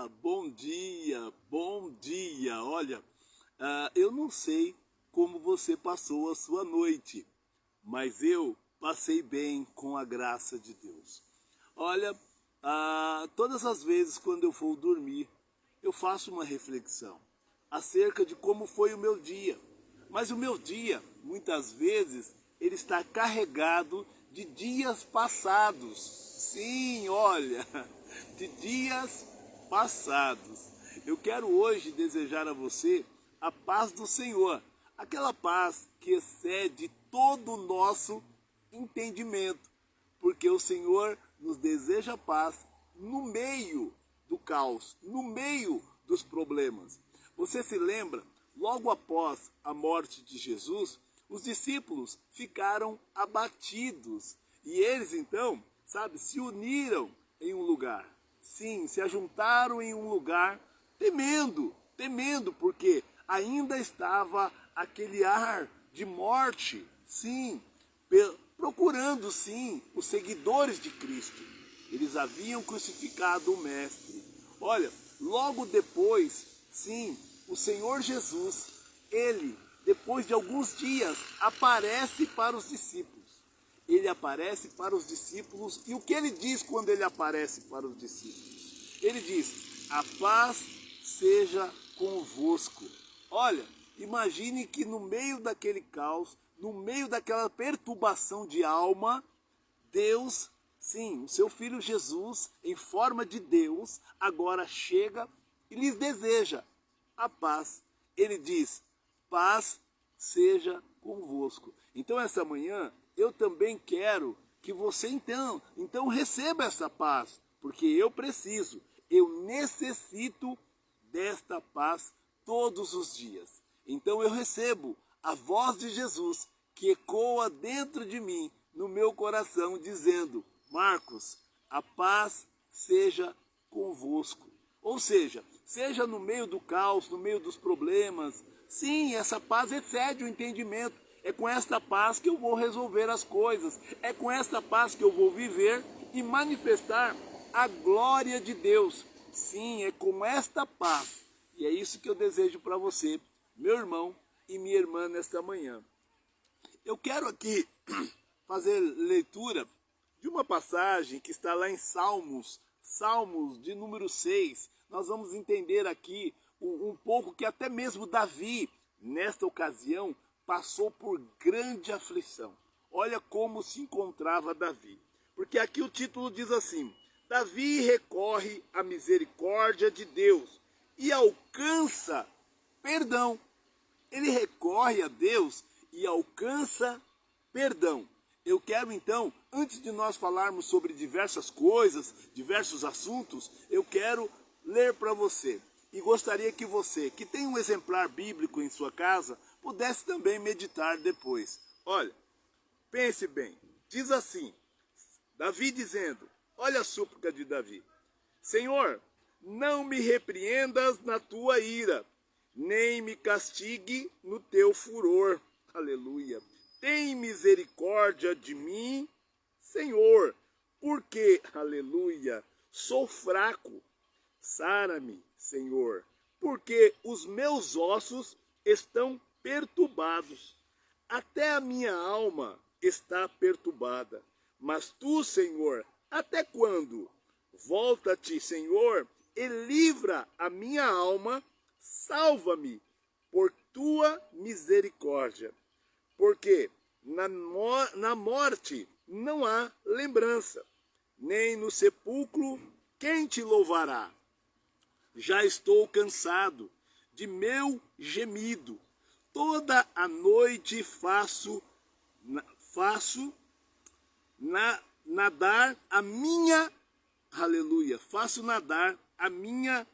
bom dia, bom dia. Olha, eu não sei como você passou a sua noite, mas eu passei bem com a graça de Deus. Olha, todas as vezes quando eu for dormir, eu faço uma reflexão acerca de como foi o meu dia. Mas o meu dia, muitas vezes, ele está carregado de dias passados. Sim, olha, de dias passados. Eu quero hoje desejar a você a paz do Senhor, aquela paz que excede todo o nosso entendimento, porque o Senhor nos deseja paz no meio do caos, no meio dos problemas. Você se lembra, logo após a morte de Jesus, os discípulos ficaram abatidos e eles então, se uniram em um lugar. Sim, se ajuntaram em um lugar temendo, porque ainda estava aquele ar de morte, sim, procurando sim os seguidores de Cristo. Eles haviam crucificado o Mestre. Olha, logo depois, sim, o Senhor Jesus, ele, depois de alguns dias, aparece para os discípulos. Ele aparece para os discípulos e o que ele diz quando ele aparece para os discípulos? Ele diz, a paz seja convosco. Olha, imagine que no meio daquele caos, no meio daquela perturbação de alma, Deus, sim, o seu Filho Jesus, em forma de Deus, agora chega e lhes deseja a paz. Ele diz, paz seja convosco. Então essa manhã eu também quero que você então receba essa paz, porque eu preciso, eu necessito desta paz todos os dias. Então eu recebo a voz de Jesus que ecoa dentro de mim, no meu coração, dizendo, Marcos, a paz seja convosco. Ou seja no meio do caos, no meio dos problemas, sim, essa paz excede o entendimento. É com esta paz que eu vou resolver as coisas. É com esta paz que eu vou viver e manifestar a glória de Deus. Sim, é com esta paz. E é isso que eu desejo para você, meu irmão e minha irmã, nesta manhã. Eu quero aqui fazer leitura de uma passagem que está lá em Salmos de número 6. Nós vamos entender aqui um pouco que até mesmo Davi, nesta ocasião, passou por grande aflição. Olha como se encontrava Davi. Porque aqui o título diz assim, Davi recorre à misericórdia de Deus e alcança perdão. Ele recorre a Deus e alcança perdão. Eu quero então, antes de nós falarmos sobre diversas coisas, diversos assuntos, eu quero ler para você. E gostaria que você, que tem um exemplar bíblico em sua casa, pudesse também meditar depois. Olha, pense bem. Diz assim, Davi dizendo, olha a súplica de Davi. Senhor, não me repreendas na tua ira, nem me castigue no teu furor. Aleluia. Tem misericórdia de mim, Senhor, porque, aleluia, sou fraco. Sara-me, Senhor, porque os meus ossos estão perturbados. Até a minha alma está perturbada. Mas tu, Senhor, até quando? Volta-te, Senhor, e livra a minha alma, salva-me por tua misericórdia. Porque na morte não há lembrança, nem no sepulcro quem te louvará. Já estou cansado de meu gemido. Toda a noite faço nadar a minha, aleluia, faço nadar a minha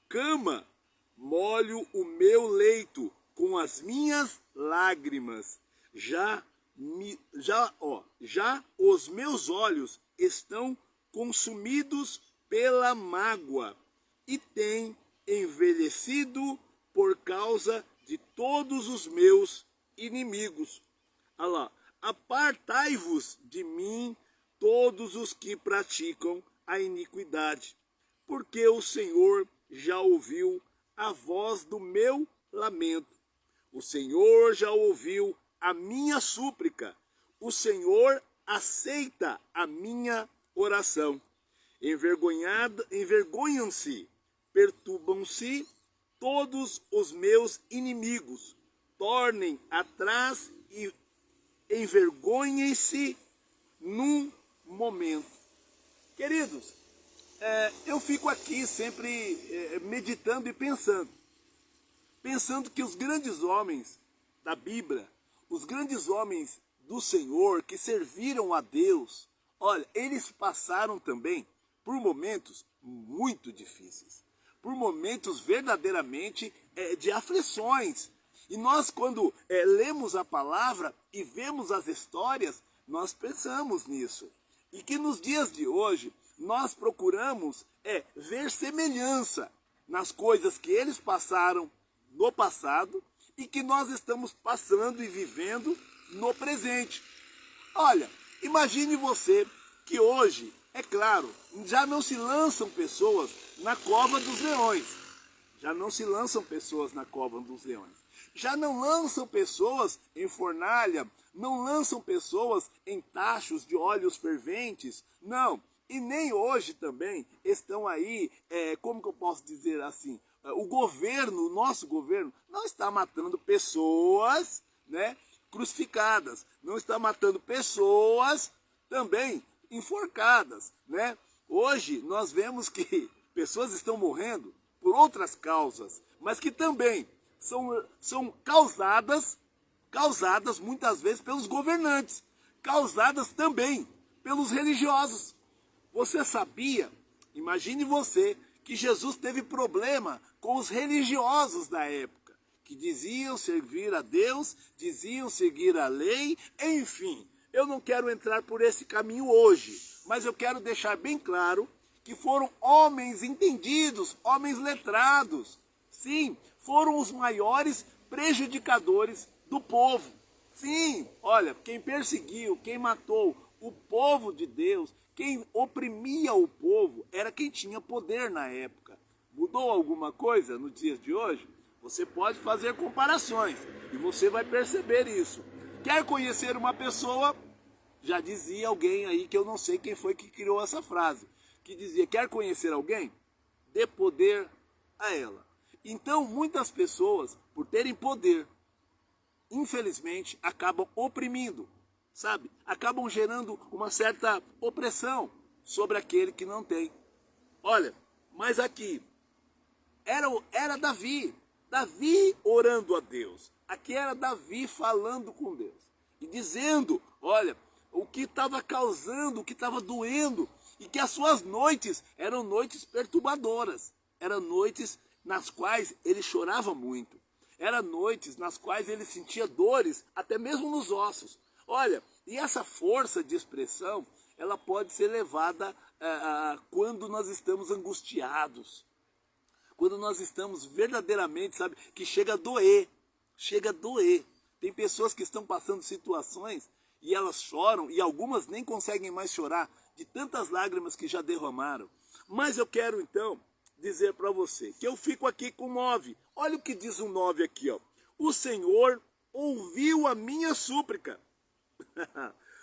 cama, molho o meu leito com as minhas lágrimas. Já os meus olhos estão consumidos pela mágoa e têm envelhecido por causa de todos os meus inimigos. Olha lá, apartai-vos de mim todos os que praticam a iniquidade, porque o Senhor já ouviu a voz do meu lamento. O Senhor já ouviu a minha súplica. O Senhor aceita a minha oração. Envergonham-se, perturbam-se todos os meus inimigos. Tornem atrás e envergonhem-se num momento. Queridos, eu fico aqui sempre meditando e pensando que os grandes homens da Bíblia, os grandes homens do Senhor que serviram a Deus, olha, eles passaram também por momentos muito difíceis, por momentos verdadeiramente de aflições. E nós, quando lemos a palavra e vemos as histórias, nós pensamos nisso. E que nos dias de hoje, nós procuramos ver semelhança nas coisas que eles passaram no passado e que nós estamos passando e vivendo no presente. Olha, imagine você que hoje, é claro, já não se lançam pessoas na cova dos leões. Já não se lançam pessoas na cova dos leões. Já não lançam pessoas em fornalha, não lançam pessoas em tachos de óleos ferventes, não. E nem hoje também estão aí, como que eu posso dizer assim, o governo, o nosso governo, não está matando pessoas, né, crucificadas, não está matando pessoas também enforcadas, né? Hoje nós vemos que pessoas estão morrendo por outras causas, mas que também são causadas muitas vezes pelos governantes, causadas também pelos religiosos. Você sabia, imagine você, que Jesus teve problema com os religiosos da época, que diziam servir a Deus, diziam seguir a lei, enfim. Eu não quero entrar por esse caminho hoje, mas eu quero deixar bem claro que foram homens entendidos, homens letrados. Sim, foram os maiores prejudicadores do povo. Sim, olha, quem perseguiu, quem matou o povo de Deus, quem oprimia o povo, era quem tinha poder na época. Mudou alguma coisa nos dias de hoje? Você pode fazer comparações e você vai perceber isso. Quer conhecer uma pessoa? Já dizia alguém aí, que eu não sei quem foi que criou essa frase, que dizia, quer conhecer alguém? Dê poder a ela. Então, muitas pessoas, por terem poder, infelizmente, acabam oprimindo, sabe? Acabam gerando uma certa opressão sobre aquele que não tem. Olha, mas aqui, era Davi orando a Deus. Aqui era Davi falando com Deus e dizendo, olha, o que estava causando, o que estava doendo, e que as suas noites eram noites perturbadoras, eram noites nas quais ele chorava muito, eram noites nas quais ele sentia dores, até mesmo nos ossos. Olha, e essa força de expressão, ela pode ser levada quando nós estamos angustiados, quando nós estamos verdadeiramente, sabe, que chega a doer. Tem pessoas que estão passando situações e elas choram, e algumas nem conseguem mais chorar, de tantas lágrimas que já derramaram. Mas eu quero então dizer para você, que eu fico aqui com 9. Olha o que diz o 9 aqui, ó. O Senhor ouviu a minha súplica.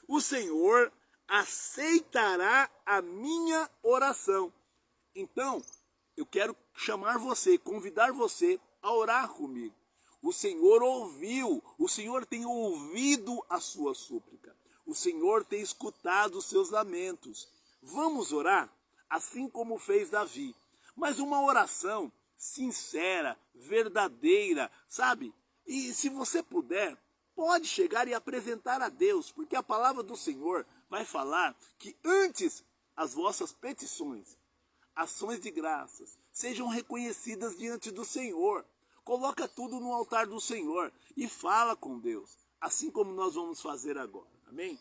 O Senhor aceitará a minha oração. Então, eu quero chamar você, convidar você a orar comigo. O Senhor ouviu, o Senhor tem ouvido a sua súplica. O Senhor tem escutado os seus lamentos. Vamos orar, assim como fez Davi. Mas uma oração sincera, verdadeira, sabe? E se você puder, pode chegar e apresentar a Deus, porque a palavra do Senhor vai falar que antes as vossas petições, ações de graças, sejam reconhecidas diante do Senhor. Coloca tudo no altar do Senhor e fala com Deus, assim como nós vamos fazer agora. Amém?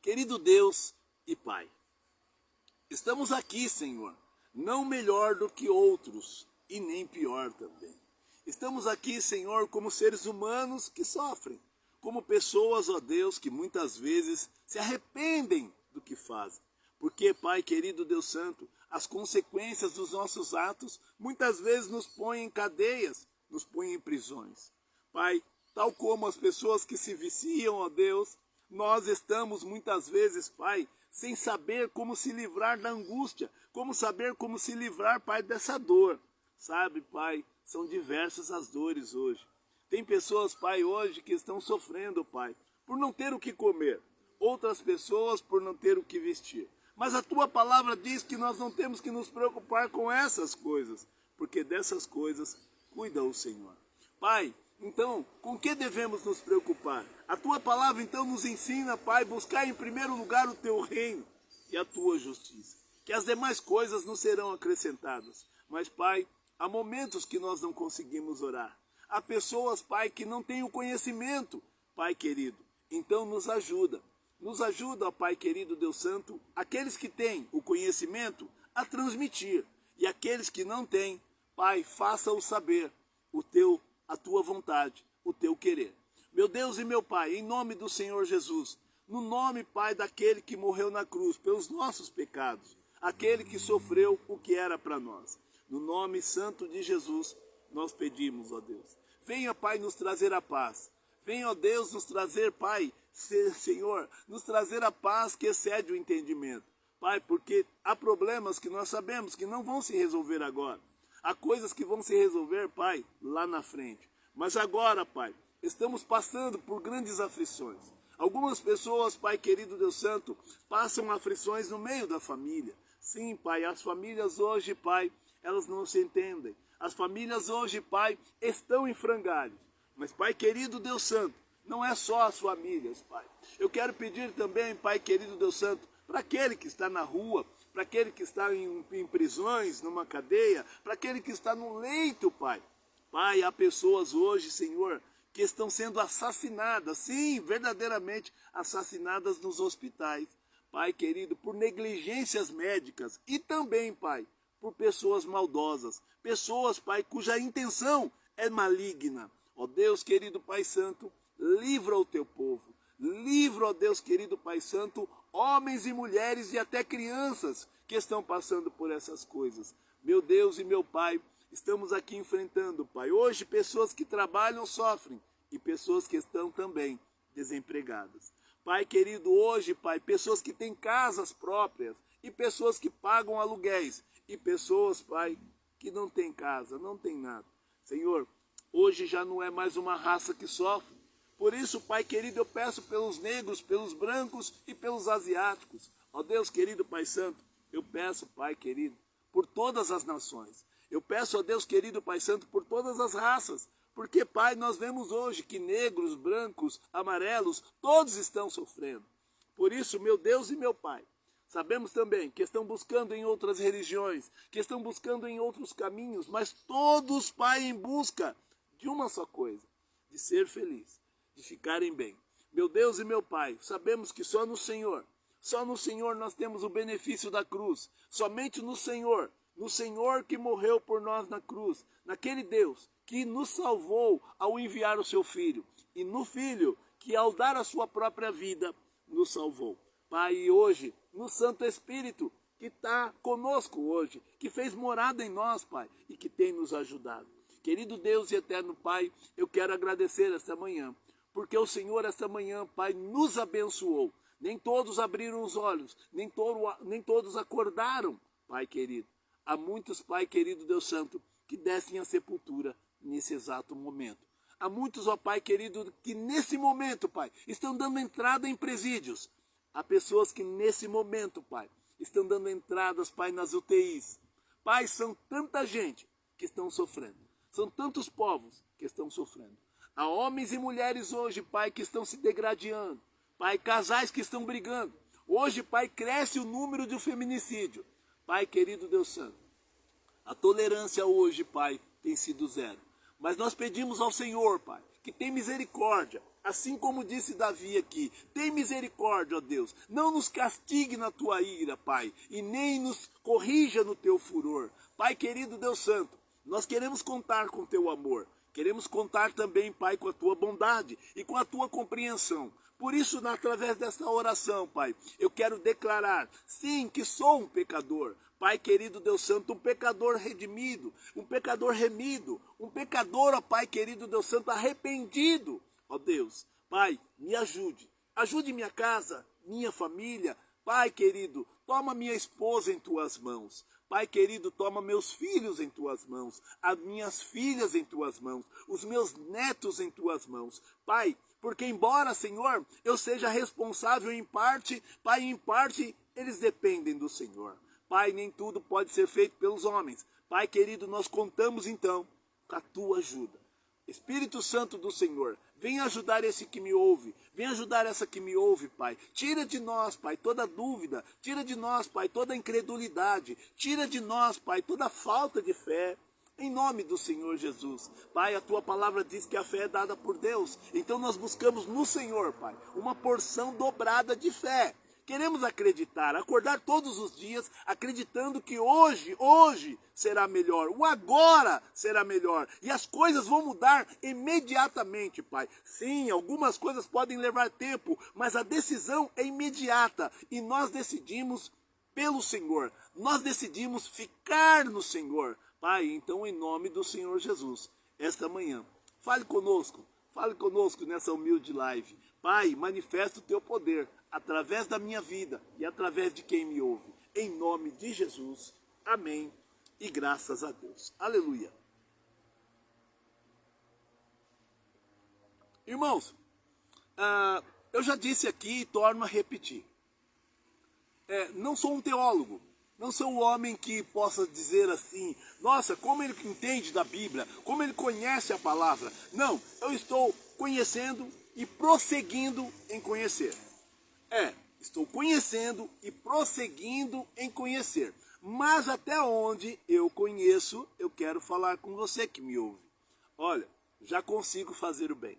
Querido Deus e Pai, estamos aqui, Senhor, não melhor do que outros e nem pior também. Estamos aqui, Senhor, como seres humanos que sofrem, como pessoas, ó Deus, que muitas vezes se arrependem do que fazem. Porque, Pai querido Deus Santo, as consequências dos nossos atos muitas vezes nos põem em cadeias, nos põem em prisões. Pai, tal como as pessoas que se viciam, ó Deus, nós estamos muitas vezes, Pai, sem saber como se livrar da angústia, como saber como se livrar, Pai, dessa dor. Sabe, Pai, são diversas as dores hoje. Tem pessoas, Pai, hoje que estão sofrendo, Pai, por não ter o que comer. Outras pessoas por não ter o que vestir. Mas a Tua palavra diz que nós não temos que nos preocupar com essas coisas, porque dessas coisas cuida o Senhor. Pai, então, com que devemos nos preocupar? A Tua palavra então nos ensina, Pai, buscar em primeiro lugar o Teu reino e a Tua justiça, que as demais coisas nos serão acrescentadas. Mas, Pai, há momentos que nós não conseguimos orar. Há pessoas, Pai, que não têm o conhecimento, Pai querido. Então nos ajuda. Nos ajuda, ó Pai querido Deus Santo, aqueles que têm o conhecimento a transmitir. E aqueles que não têm, Pai, faça-o saber a Tua vontade, o Teu querer. Meu Deus e meu Pai, em nome do Senhor Jesus, no nome, Pai, daquele que morreu na cruz pelos nossos pecados, aquele que sofreu o que era para nós. No nome santo de Jesus, nós pedimos, ó Deus. Venha, Pai, nos trazer a paz. Venha, ó Deus, nos trazer, Pai, Senhor, nos trazer a paz que excede o entendimento. Pai, porque há problemas que nós sabemos que não vão se resolver agora. Há coisas que vão se resolver, Pai, lá na frente. Mas agora, Pai, estamos passando por grandes aflições. Algumas pessoas, Pai querido Deus Santo, passam aflições no meio da família. Sim, Pai, as famílias hoje, Pai, elas não se entendem. As famílias hoje, Pai, estão em frangalhos. Mas, Pai querido Deus Santo, não é só as famílias, Pai. Eu quero pedir também, Pai querido Deus Santo, para aquele que está na rua, para aquele que está em prisões, numa cadeia, para aquele que está no leito, Pai. Pai, há pessoas hoje, Senhor, que estão sendo assassinadas, sim, verdadeiramente assassinadas nos hospitais. Pai querido, por negligências médicas e também, Pai, por pessoas maldosas. Pessoas, Pai, cuja intenção é maligna. Ó Deus querido Pai Santo, livra o Teu povo. Livra, ó Deus querido Pai Santo, homens e mulheres e até crianças que estão passando por essas coisas. Meu Deus e meu Pai, estamos aqui enfrentando, Pai. Hoje pessoas que trabalham sofrem e pessoas que estão também desempregadas. Pai querido, hoje, Pai, pessoas que têm casas próprias e pessoas que pagam aluguéis e pessoas, Pai, que não têm casa, não têm nada. Senhor, hoje já não é mais uma raça que sofre. Por isso, Pai querido, eu peço pelos negros, pelos brancos e pelos asiáticos. Ó Deus querido Pai Santo, eu peço, Pai querido, por todas as nações. Eu peço, ó Deus querido Pai Santo, por todas as raças. Porque, Pai, nós vemos hoje que negros, brancos, amarelos, todos estão sofrendo. Por isso, meu Deus e meu Pai, sabemos também que estão buscando em outras religiões, que estão buscando em outros caminhos, mas todos, Pai, em busca de uma só coisa, de ser feliz, de ficarem bem. Meu Deus e meu Pai, sabemos que só no Senhor nós temos o benefício da cruz. Somente no Senhor que morreu por nós na cruz, naquele Deus que nos salvou ao enviar o seu Filho, e no Filho que ao dar a sua própria vida nos salvou. Pai, e hoje, no Santo Espírito, que está conosco hoje, que fez morada em nós, Pai, e que tem nos ajudado. Querido Deus e eterno Pai, eu quero agradecer esta manhã, porque o Senhor esta manhã, Pai, nos abençoou. Nem todos abriram os olhos, nem todos acordaram, Pai querido. Há muitos, Pai querido Deus Santo, que descem à sepultura nesse exato momento. Há muitos, ó Pai querido, que nesse momento, Pai, estão dando entrada em presídios. Há pessoas que nesse momento, Pai, estão dando entradas, Pai, nas UTIs. Pai, são tanta gente que estão sofrendo. São tantos povos que estão sofrendo. Há homens e mulheres hoje, Pai, que estão se degradando. Pai, casais que estão brigando. Hoje, Pai, cresce o número de feminicídio. Pai querido Deus Santo, a tolerância hoje, Pai, tem sido zero. Mas nós pedimos ao Senhor, Pai, que tem misericórdia. Assim como disse Davi aqui, tem misericórdia, ó Deus. Não nos castigue na tua ira, Pai, e nem nos corrija no teu furor. Pai querido Deus Santo, nós queremos contar com o teu amor. Queremos contar também, Pai, com a tua bondade e com a tua compreensão. Por isso, através dessa oração, Pai, eu quero declarar, sim, que sou um pecador. Pai querido Deus Santo, um pecador redimido, um pecador remido, um pecador, ó Pai querido Deus Santo, arrependido. Ó Deus, Pai, me ajude. Ajude minha casa, minha família. Pai querido, toma minha esposa em tuas mãos. Pai querido, toma meus filhos em tuas mãos, as minhas filhas em tuas mãos, os meus netos em tuas mãos. Pai, porque embora, Senhor, eu seja responsável em parte, Pai, em parte eles dependem do Senhor. Pai, nem tudo pode ser feito pelos homens. Pai querido, nós contamos então com a tua ajuda. Espírito Santo do Senhor, vem ajudar esse que me ouve, vem ajudar essa que me ouve, Pai. Tira de nós, Pai, toda dúvida, tira de nós, Pai, toda incredulidade, tira de nós, Pai, toda falta de fé, em nome do Senhor Jesus. Pai, a tua palavra diz que a fé é dada por Deus, então nós buscamos no Senhor, Pai, uma porção dobrada de fé. Queremos acreditar, acordar todos os dias acreditando que hoje será melhor, o agora será melhor. E as coisas vão mudar imediatamente, Pai. Sim, algumas coisas podem levar tempo, mas a decisão é imediata. E nós decidimos pelo Senhor, nós decidimos ficar no Senhor. Pai, então em nome do Senhor Jesus, esta manhã, fale conosco nessa humilde live. Pai, manifesta o teu poder através da minha vida e através de quem me ouve. Em nome de Jesus. Amém. E graças a Deus. Aleluia. Irmãos, eu já disse aqui e torno a repetir. Não sou um teólogo. Não sou um homem que possa dizer assim, nossa, como ele entende da Bíblia, como ele conhece a palavra. Não, eu estou conhecendo e prosseguindo em conhecer. Estou conhecendo e prosseguindo em conhecer. Mas até onde eu conheço, eu quero falar com você que me ouve. Olha, já consigo fazer o bem.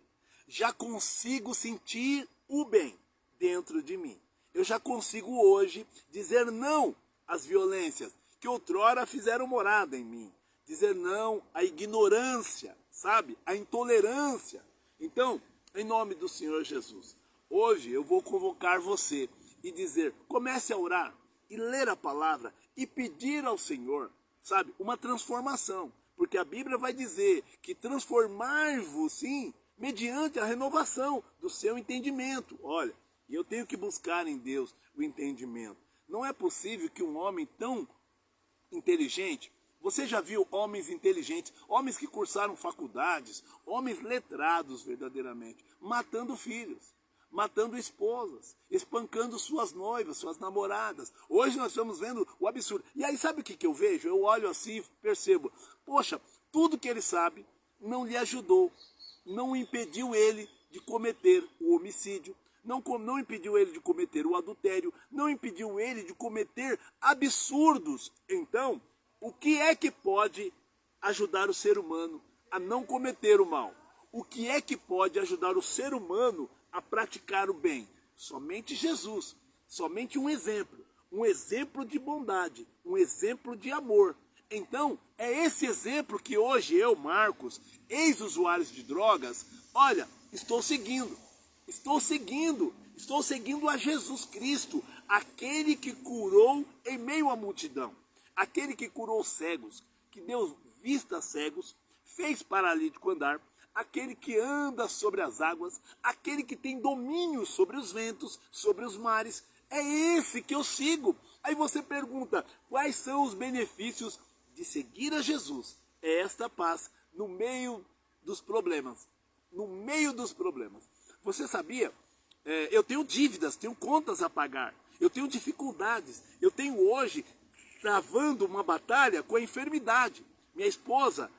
Já consigo sentir o bem dentro de mim. Eu já consigo hoje dizer não às violências que outrora fizeram morada em mim. Dizer não à ignorância, sabe? À intolerância. Então, em nome do Senhor Jesus, hoje eu vou convocar você e dizer, comece a orar e ler a palavra e pedir ao Senhor, sabe, uma transformação. Porque a Bíblia vai dizer que transformar-vos, sim, mediante a renovação do seu entendimento. Olha, e eu tenho que buscar em Deus o entendimento. Não é possível que um homem tão inteligente, você já viu homens inteligentes, homens que cursaram faculdades, homens letrados verdadeiramente, matando filhos, matando esposas, espancando suas noivas, suas namoradas. Hoje nós estamos vendo o absurdo. E aí sabe o que eu vejo? Eu olho assim e percebo, poxa, tudo que ele sabe não lhe ajudou, não impediu ele de cometer o homicídio, não impediu ele de cometer o adultério, não impediu ele de cometer absurdos. Então, o que é que pode ajudar o ser humano a não cometer o mal? O que é que pode ajudar o ser humano a praticar o bem? Somente Jesus, somente um exemplo de bondade, um exemplo de amor. Então, é esse exemplo que hoje eu, Marcos, ex-usuário de drogas, olha, estou seguindo a Jesus Cristo, aquele que curou em meio à multidão, aquele que curou cegos, que deu vista a cegos, fez paralítico andar, aquele que anda sobre as águas, aquele que tem domínio sobre os ventos, sobre os mares. É esse que eu sigo. Aí você pergunta, quais são os benefícios de seguir a Jesus? É esta paz no meio dos problemas. No meio dos problemas. Você sabia? Eu tenho dívidas, tenho contas a pagar. Eu tenho dificuldades. Eu tenho hoje travando uma batalha com a enfermidade. Minha esposa,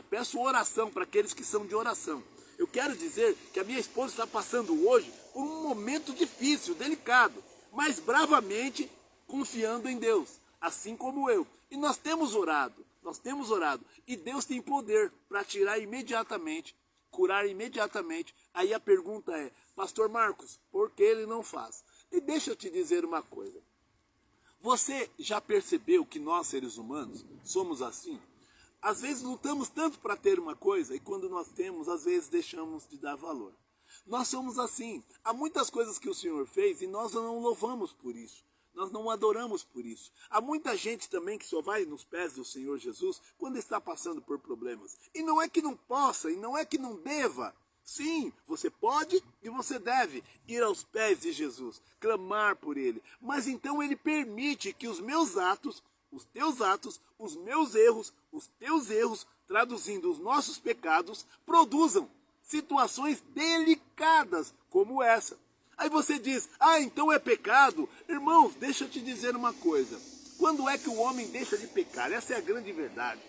peço oração para aqueles que são de oração. Eu quero dizer que a minha esposa está passando hoje por um momento difícil, delicado, mas bravamente confiando em Deus, assim como eu. E nós temos orado. E Deus tem poder para tirar imediatamente, curar imediatamente. Aí a pergunta é, Pastor Marcos, por que ele não faz? E deixa eu te dizer uma coisa. Você já percebeu que nós, seres humanos, somos assim? Às vezes lutamos tanto para ter uma coisa e quando nós temos, às vezes deixamos de dar valor. Nós somos assim. Há muitas coisas que o Senhor fez e nós não louvamos por isso. Nós não adoramos por isso. Há muita gente também que só vai nos pés do Senhor Jesus quando está passando por problemas. E não é que não possa, e não é que não deva. Sim, você pode e você deve ir aos pés de Jesus, clamar por Ele. Mas então Ele permite que os meus atos, os teus atos, os meus erros, os teus erros, traduzindo os nossos pecados, produzam situações delicadas como essa. Aí você diz, então é pecado. Irmãos, deixa eu te dizer uma coisa. Quando é que o homem deixa de pecar? Essa é a grande verdade.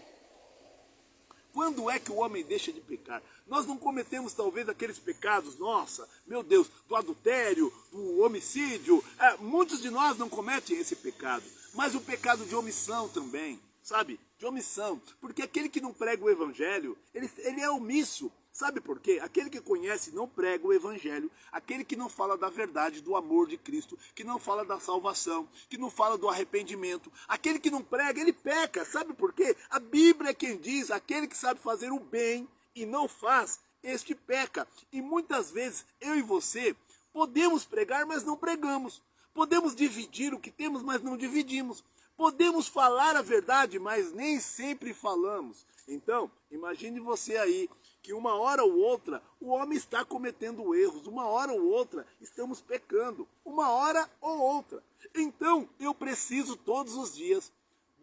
Quando é que o homem deixa de pecar? Nós não cometemos talvez aqueles pecados, nossa, meu Deus, do adultério, do homicídio. Muitos de nós não cometem esse pecado. Mas o pecado de omissão também, sabe? De omissão. Porque aquele que não prega o evangelho, ele é omisso. Sabe por quê? Aquele que conhece não prega o evangelho, aquele que não fala da verdade, do amor de Cristo, que não fala da salvação, que não fala do arrependimento, aquele que não prega, ele peca. Sabe por quê? A Bíblia é quem diz, aquele que sabe fazer o bem e não faz, este peca. E muitas vezes eu e você podemos pregar, mas não pregamos. Podemos dividir o que temos, mas não dividimos. Podemos falar a verdade, mas nem sempre falamos. Então, imagine você aí, que uma hora ou outra o homem está cometendo erros, uma hora ou outra estamos pecando, uma hora ou outra. Então eu preciso todos os dias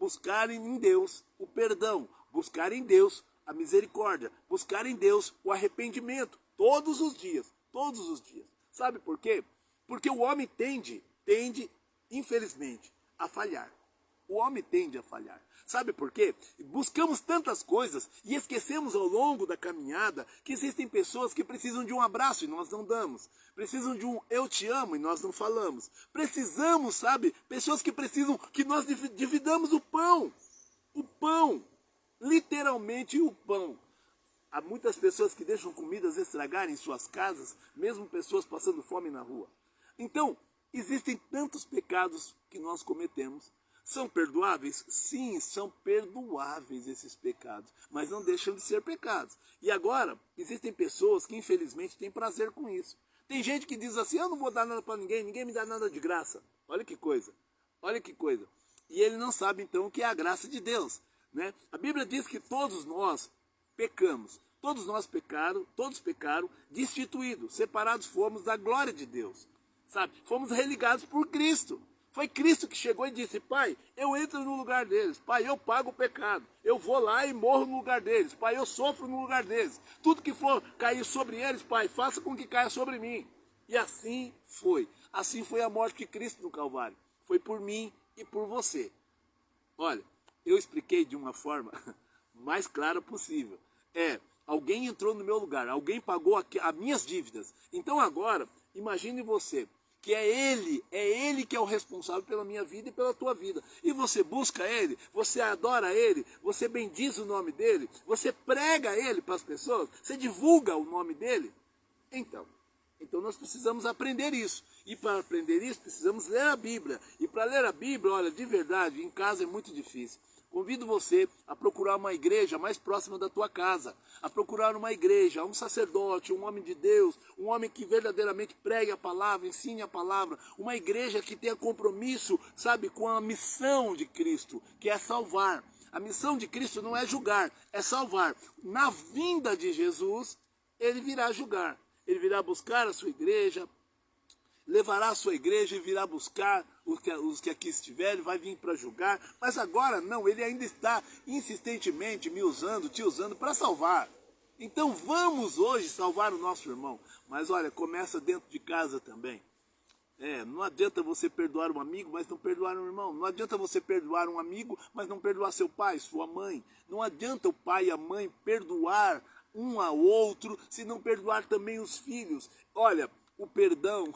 buscar em Deus o perdão, buscar em Deus a misericórdia, buscar em Deus o arrependimento, todos os dias, todos os dias. Sabe por quê? Porque o homem tende, infelizmente, a falhar. O homem tende a falhar. Sabe por quê? Buscamos tantas coisas e esquecemos ao longo da caminhada que existem pessoas que precisam de um abraço e nós não damos. Precisam de um eu te amo e nós não falamos. Precisamos, sabe? Pessoas que precisam que nós dividamos o pão. O pão. Literalmente o pão. Há muitas pessoas que deixam comidas estragarem em suas casas, mesmo pessoas passando fome na rua. Então, existem tantos pecados que nós cometemos. São perdoáveis? Sim, são perdoáveis esses pecados, mas não deixam de ser pecados. E agora, existem pessoas que infelizmente têm prazer com isso. Tem gente que diz assim, eu não vou dar nada para ninguém, ninguém me dá nada de graça. Olha que coisa, olha que coisa. E ele não sabe então o que é a graça de Deus, né? A Bíblia diz que todos nós pecamos, todos pecaram, destituídos, separados fomos da glória de Deus, sabe? Fomos religados por Cristo. Foi Cristo que chegou e disse, Pai, eu entro no lugar deles. Pai, eu pago o pecado. Eu vou lá e morro no lugar deles. Pai, eu sofro no lugar deles. Tudo que for cair sobre eles, Pai, faça com que caia sobre mim. E assim foi. Assim foi a morte de Cristo no Calvário. Foi por mim e por você. Olha, eu expliquei de uma forma mais clara possível. Alguém entrou no meu lugar. Alguém pagou as minhas dívidas. Então agora, imagine você. Que é Ele que é o responsável pela minha vida e pela tua vida. E você busca Ele, você adora Ele, você bendiz o nome dEle, você prega Ele para as pessoas, você divulga o nome dEle. Então nós precisamos aprender isso. E para aprender isso, precisamos ler a Bíblia. E para ler a Bíblia, olha, de verdade, em casa é muito difícil. Convido você a procurar uma igreja mais próxima da tua casa, a procurar uma igreja, um sacerdote, um homem de Deus, um homem que verdadeiramente pregue a palavra, ensine a palavra, uma igreja que tenha compromisso, sabe, com a missão de Cristo, que é salvar. A missão de Cristo não é julgar, é salvar. Na vinda de Jesus, Ele virá julgar, Ele virá buscar a sua igreja, levará a sua igreja e virá buscar os que aqui estiverem, vai vir para julgar. Mas agora não, ele ainda está insistentemente te usando para salvar. Então vamos hoje salvar o nosso irmão. Mas olha, começa dentro de casa também. Não adianta você perdoar um amigo, mas não perdoar um irmão. Não adianta você perdoar um amigo, mas não perdoar seu pai, sua mãe. Não adianta o pai e a mãe perdoar um ao outro, se não perdoar também os filhos. Olha, o perdão...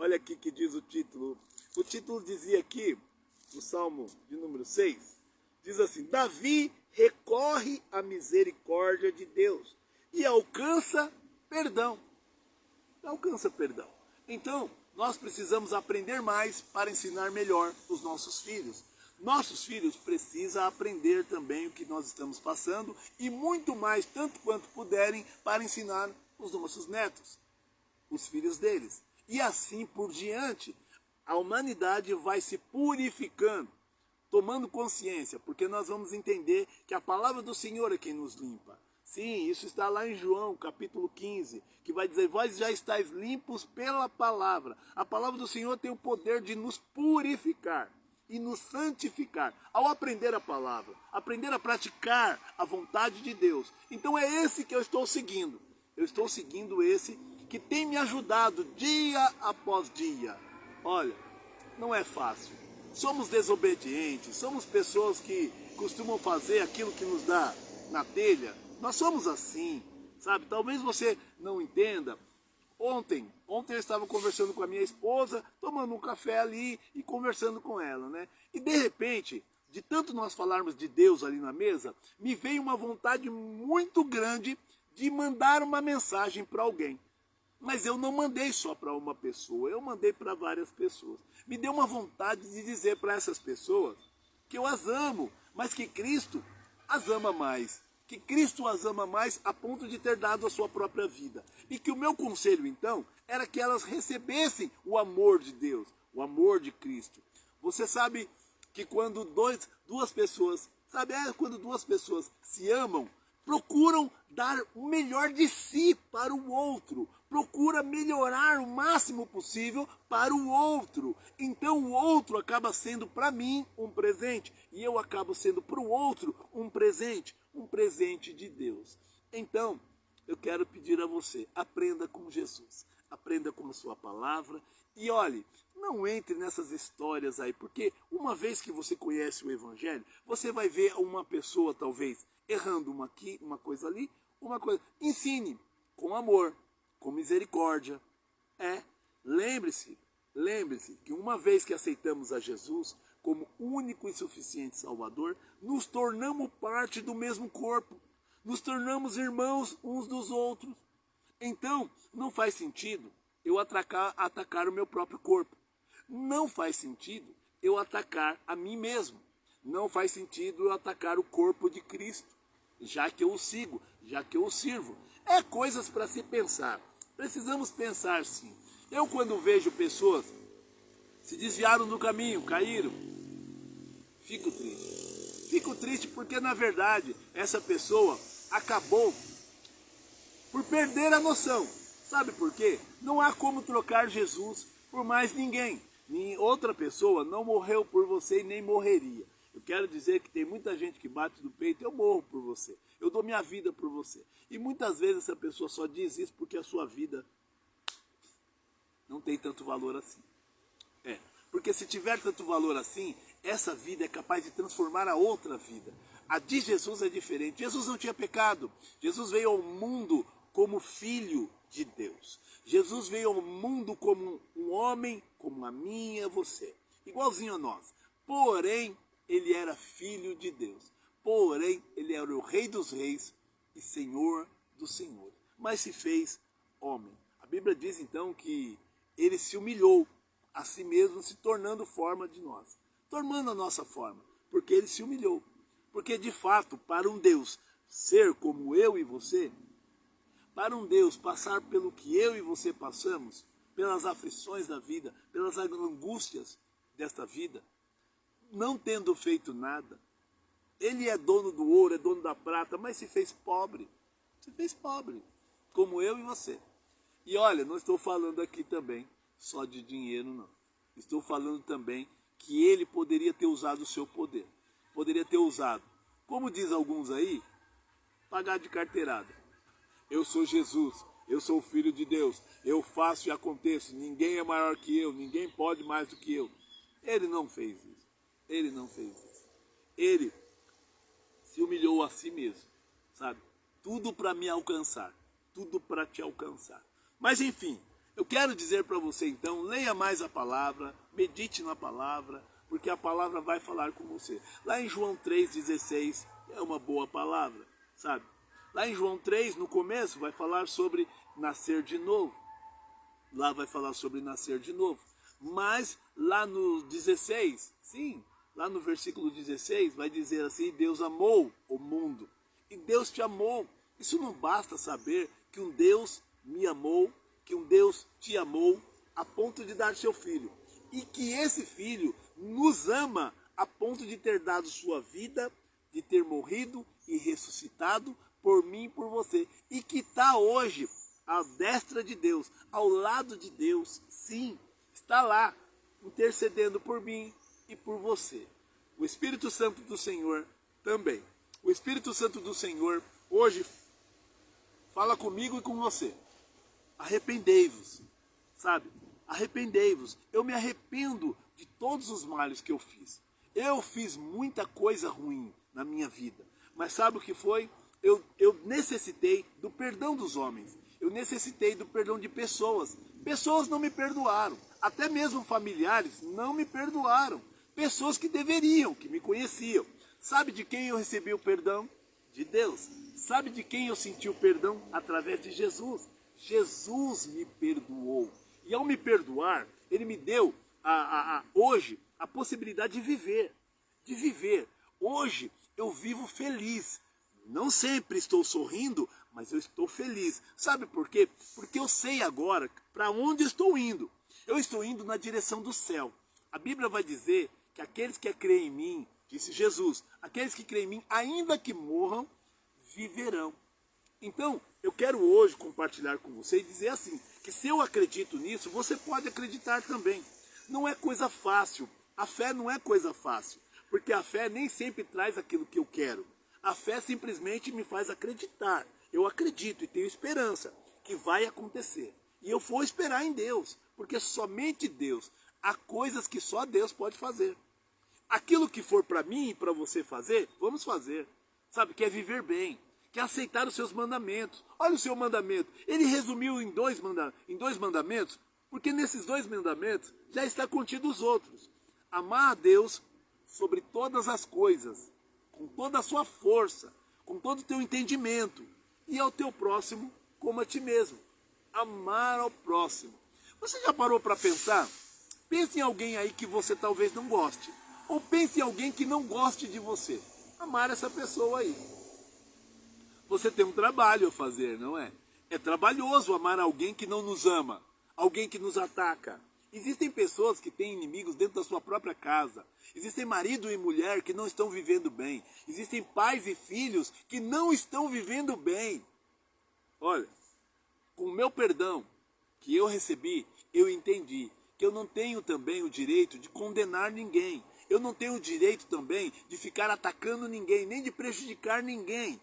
Olha aqui que diz o título. O título dizia aqui, no Salmo de número 6, diz assim, Davi recorre à misericórdia de Deus e alcança perdão. Alcança perdão. Então, nós precisamos aprender mais para ensinar melhor os nossos filhos. Nossos filhos precisam aprender também o que nós estamos passando e muito mais, tanto quanto puderem, para ensinar os nossos netos, os filhos deles. E assim por diante, a humanidade vai se purificando, tomando consciência, porque nós vamos entender que a palavra do Senhor é quem nos limpa. Sim, isso está lá em João, capítulo 15, que vai dizer, vós já estáis limpos pela palavra. A palavra do Senhor tem o poder de nos purificar e nos santificar. Ao aprender a palavra, aprender a praticar a vontade de Deus. Então é esse que eu estou seguindo. Eu estou seguindo esse que tem me ajudado dia após dia. Olha, não é fácil. Somos desobedientes, somos pessoas que costumam fazer aquilo que nos dá na telha. Nós somos assim, sabe? Talvez você não entenda. Ontem eu estava conversando com a minha esposa, tomando um café ali e conversando com ela, né? E de repente, de tanto nós falarmos de Deus ali na mesa, me veio uma vontade muito grande de mandar uma mensagem para alguém. Mas eu não mandei só para uma pessoa, eu mandei para várias pessoas. Me deu uma vontade de dizer para essas pessoas que eu as amo, mas que Cristo as ama mais. Que Cristo as ama mais a ponto de ter dado a sua própria vida. E que o meu conselho, então, era que elas recebessem o amor de Deus, o amor de Cristo. Você sabe que quando duas pessoas se amam, procuram dar o melhor de si para o outro, procura melhorar o máximo possível para o outro. Então o outro acaba sendo para mim um presente e eu acabo sendo para o outro um presente de Deus. Então, eu quero pedir a você, aprenda com Jesus, aprenda com a sua palavra e olhe, não entre nessas histórias aí, porque uma vez que você conhece o Evangelho, você vai ver uma pessoa talvez errando uma aqui, uma coisa ali, uma coisa. Ensine com amor, com misericórdia. Lembre-se que uma vez que aceitamos a Jesus como único e suficiente Salvador, nos tornamos parte do mesmo corpo, nos tornamos irmãos uns dos outros. Então, não faz sentido eu atacar o meu próprio corpo. Não faz sentido eu atacar a mim mesmo. Não faz sentido eu atacar o corpo de Cristo, já que eu o sigo, já que eu o sirvo. É coisas para se pensar. Precisamos pensar sim. Eu quando vejo pessoas se desviaram do caminho, caíram, fico triste. Fico triste porque na verdade essa pessoa acabou por perder a noção. Sabe por quê? Não há como trocar Jesus por mais ninguém. Outra pessoa não morreu por você e nem morreria. Eu quero dizer que tem muita gente que bate no peito, eu morro por você, eu dou minha vida por você. E muitas vezes essa pessoa só diz isso porque a sua vida não tem tanto valor assim. Porque se tiver tanto valor assim, essa vida é capaz de transformar a outra vida. A de Jesus é diferente. Jesus não tinha pecado. Jesus veio ao mundo como filho de Deus. Jesus veio ao mundo como um homem, como a mim e a você. Igualzinho a nós. Porém, ele era filho de Deus. Porém, ele era o Rei dos Reis e Senhor dos Senhores. Mas se fez homem. A Bíblia diz então que ele se humilhou a si mesmo, se tornando forma de nós. Tornando a nossa forma. Porque ele se humilhou. Porque de fato, para um Deus ser como eu e você, para um Deus passar pelo que eu e você passamos, pelas aflições da vida, pelas angústias desta vida, não tendo feito nada, ele é dono do ouro, é dono da prata, mas se fez pobre. Se fez pobre, como eu e você. E olha, não estou falando aqui também só de dinheiro, não. Estou falando também que ele poderia ter usado o seu poder. Poderia ter usado, como diz alguns aí, pagar de carteirada. Eu sou Jesus, eu sou o Filho de Deus, eu faço e aconteço, ninguém é maior que eu, ninguém pode mais do que eu. Ele não fez isso, ele não fez isso. Ele se humilhou a si mesmo, sabe? Tudo para me alcançar, tudo para te alcançar. Mas enfim, eu quero dizer para você então, leia mais a palavra, medite na palavra, porque a palavra vai falar com você. Lá em João 3,16 é uma boa palavra, sabe? Lá em João 3, no começo, vai falar sobre nascer de novo. Lá vai falar sobre nascer de novo. Mas lá no 16, sim, lá no versículo 16, vai dizer assim, Deus amou o mundo. E Deus te amou. Isso não basta saber que um Deus me amou, que um Deus te amou a ponto de dar seu filho. E que esse filho nos ama a ponto de ter dado sua vida, de ter morrido e ressuscitado por mim e por você. E que está hoje à destra de Deus, ao lado de Deus, sim, está lá, intercedendo por mim e por você. O Espírito Santo do Senhor também. O Espírito Santo do Senhor hoje fala comigo e com você. Arrependei-vos, sabe? Arrependei-vos. Eu me arrependo de todos os males que eu fiz. Eu fiz muita coisa ruim na minha vida. Mas sabe o que foi? Eu necessitei do perdão dos homens. Eu necessitei do perdão de pessoas. Pessoas não me perdoaram. Até mesmo familiares não me perdoaram. Pessoas que deveriam, que me conheciam. Sabe de quem eu recebi o perdão? De Deus. Sabe de quem eu senti o perdão? Através de Jesus. Jesus me perdoou. E ao me perdoar, Ele me deu hoje a possibilidade de viver. De viver. Hoje eu vivo feliz. Não sempre estou sorrindo, mas eu estou feliz. Sabe por quê? Porque eu sei agora para onde estou indo. Eu estou indo na direção do céu. A Bíblia vai dizer que aqueles que creem em mim, disse Jesus, aqueles que creem em mim, ainda que morram, viverão. Então, eu quero hoje compartilhar com você e dizer assim, que se eu acredito nisso, você pode acreditar também. Não é coisa fácil. A fé não é coisa fácil, porque a fé nem sempre traz aquilo que eu quero. A fé simplesmente me faz acreditar. Eu acredito e tenho esperança que vai acontecer. E eu vou esperar em Deus, porque somente Deus, há coisas que só Deus pode fazer. Aquilo que for para mim e para você fazer, vamos fazer. Sabe, quer viver bem, quer aceitar os seus mandamentos. Olha o seu mandamento. Ele resumiu em dois mandamentos, porque nesses dois mandamentos já está contido os outros. Amar a Deus sobre todas as coisas, com toda a sua força, com todo o teu entendimento, e ao teu próximo como a ti mesmo. Amar ao próximo. Você já parou para pensar? Pense em alguém aí que você talvez não goste. Ou pense em alguém que não goste de você. Amar essa pessoa aí. Você tem um trabalho a fazer, não é? É trabalhoso amar alguém que não nos ama. Alguém que nos ataca. Existem pessoas que têm inimigos dentro da sua própria casa. Existem marido e mulher que não estão vivendo bem. Existem pais e filhos que não estão vivendo bem. Olha, com o meu perdão que eu recebi, eu entendi que eu não tenho também o direito de condenar ninguém. Eu não tenho o direito também de ficar atacando ninguém, nem de prejudicar ninguém.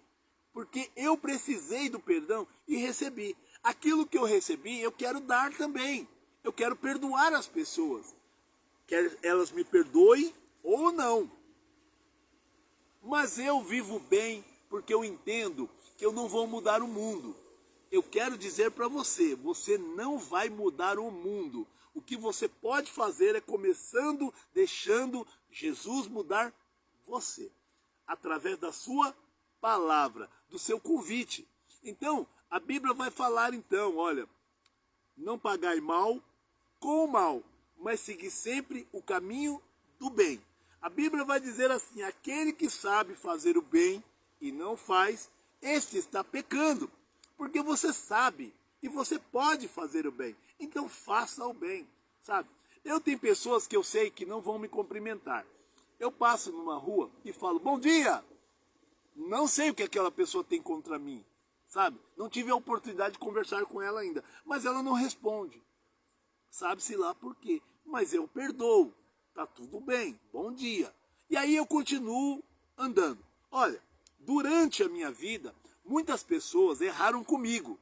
Porque eu precisei do perdão e recebi. Aquilo que eu recebi, eu quero dar também. Eu quero perdoar as pessoas. Quer elas me perdoem ou não. Mas eu vivo bem porque eu entendo que eu não vou mudar o mundo. Eu quero dizer para você, você não vai mudar o mundo. O que você pode fazer é começando, deixando Jesus mudar você. Através da sua palavra, do seu convite. Então, a Bíblia vai falar então, olha, não pagai mal com o mal, mas seguir sempre o caminho do bem. A Bíblia vai dizer assim, aquele que sabe fazer o bem e não faz, este está pecando. Porque você sabe e você pode fazer o bem. Então faça o bem, sabe? Eu tenho pessoas que eu sei que não vão me cumprimentar. Eu passo numa rua e falo, bom dia! Não sei o que aquela pessoa tem contra mim, sabe? Não tive a oportunidade de conversar com ela ainda. Mas ela não responde. Sabe-se lá por quê. Mas eu perdoo. Tá tudo bem. Bom dia. E aí eu continuo andando. Olha, durante a minha vida, muitas pessoas erraram comigo.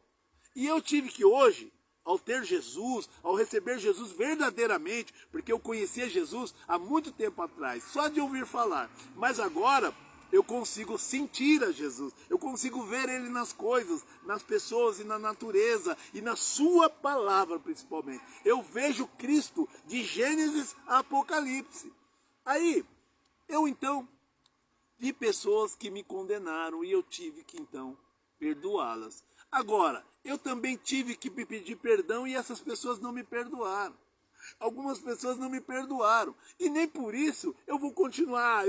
E eu tive que hoje, ao ter Jesus, ao receber Jesus verdadeiramente, porque eu conhecia Jesus há muito tempo atrás, só de ouvir falar. Mas agora eu consigo sentir a Jesus, eu consigo ver Ele nas coisas, nas pessoas e na natureza e na sua palavra principalmente. Eu vejo Cristo de Gênesis a Apocalipse. Aí, eu então vi pessoas que me condenaram e eu tive que então perdoá-las. Agora, eu também tive que me pedir perdão e essas pessoas não me perdoaram. Algumas pessoas não me perdoaram. E nem por isso eu vou continuar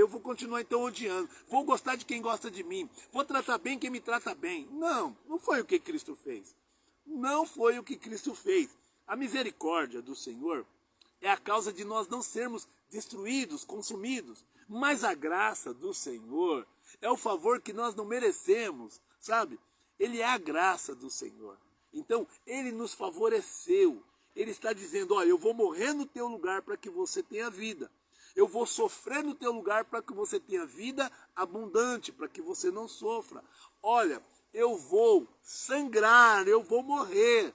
então odiando. Vou gostar de quem gosta de mim. Vou tratar bem quem me trata bem. Não, não foi o que Cristo fez. Não foi o que Cristo fez. A misericórdia do Senhor é a causa de nós não sermos destruídos, consumidos. Mas a graça do Senhor é o favor que nós não merecemos, sabe? Ele é a graça do Senhor. Então, ele nos favoreceu. Ele está dizendo, olha, eu vou morrer no teu lugar para que você tenha vida. Eu vou sofrer no teu lugar para que você tenha vida abundante, para que você não sofra. Olha, eu vou sangrar, eu vou morrer.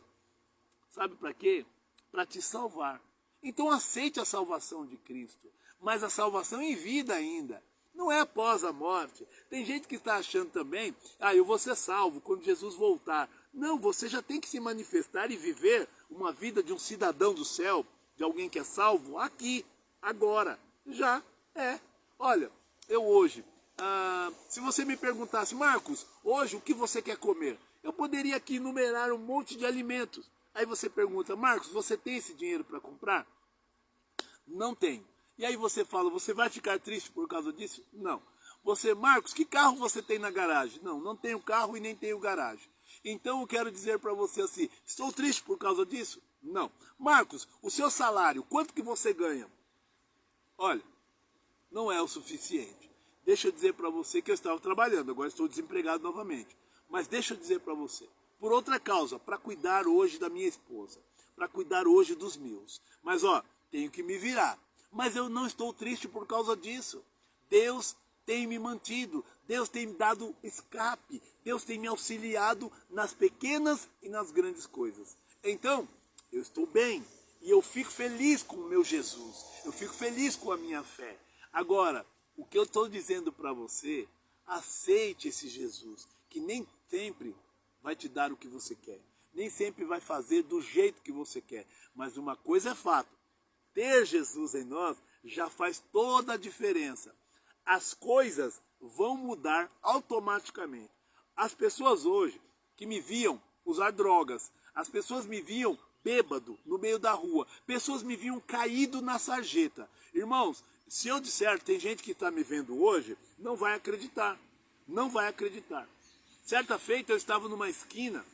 Sabe para quê? Para te salvar. Então aceite a salvação de Cristo. Mas a salvação em vida ainda. Não é após a morte. Tem gente que está achando também, eu vou ser salvo quando Jesus voltar. Não, você já tem que se manifestar e viver uma vida de um cidadão do céu, de alguém que é salvo, aqui, agora. Já é. Olha, eu hoje, se você me perguntasse, Marcos, hoje o que você quer comer? Eu poderia aqui enumerar um monte de alimentos. Aí você pergunta, Marcos, você tem esse dinheiro para comprar? Não tenho. E aí você fala, você vai ficar triste por causa disso? Não. Você, Marcos, que carro você tem na garagem? Não, não tenho carro e nem tenho garagem. Então eu quero dizer para você assim, estou triste por causa disso? Não. Marcos, o seu salário, quanto que você ganha? Olha, não é o suficiente. Deixa eu dizer para você que eu estava trabalhando, agora estou desempregado novamente. Mas deixa eu dizer para você, por outra causa, para cuidar hoje da minha esposa, para cuidar hoje dos meus. Mas tenho que me virar. Mas eu não estou triste por causa disso. Deus tem me mantido, Deus tem me dado escape, Deus tem me auxiliado nas pequenas e nas grandes coisas. Então, eu estou bem e eu fico feliz com o meu Jesus, eu fico feliz com a minha fé. Agora, o que eu estou dizendo para você, aceite esse Jesus, que nem sempre vai te dar o que você quer, nem sempre vai fazer do jeito que você quer, mas uma coisa é fato, ter Jesus em nós já faz toda a diferença. As coisas vão mudar automaticamente. As pessoas hoje que me viam usar drogas, as pessoas me viam bêbado no meio da rua, pessoas me viam caído na sarjeta. Irmãos, se eu disser, tem gente que está me vendo hoje, não vai acreditar. Certa feita eu estava numa esquina,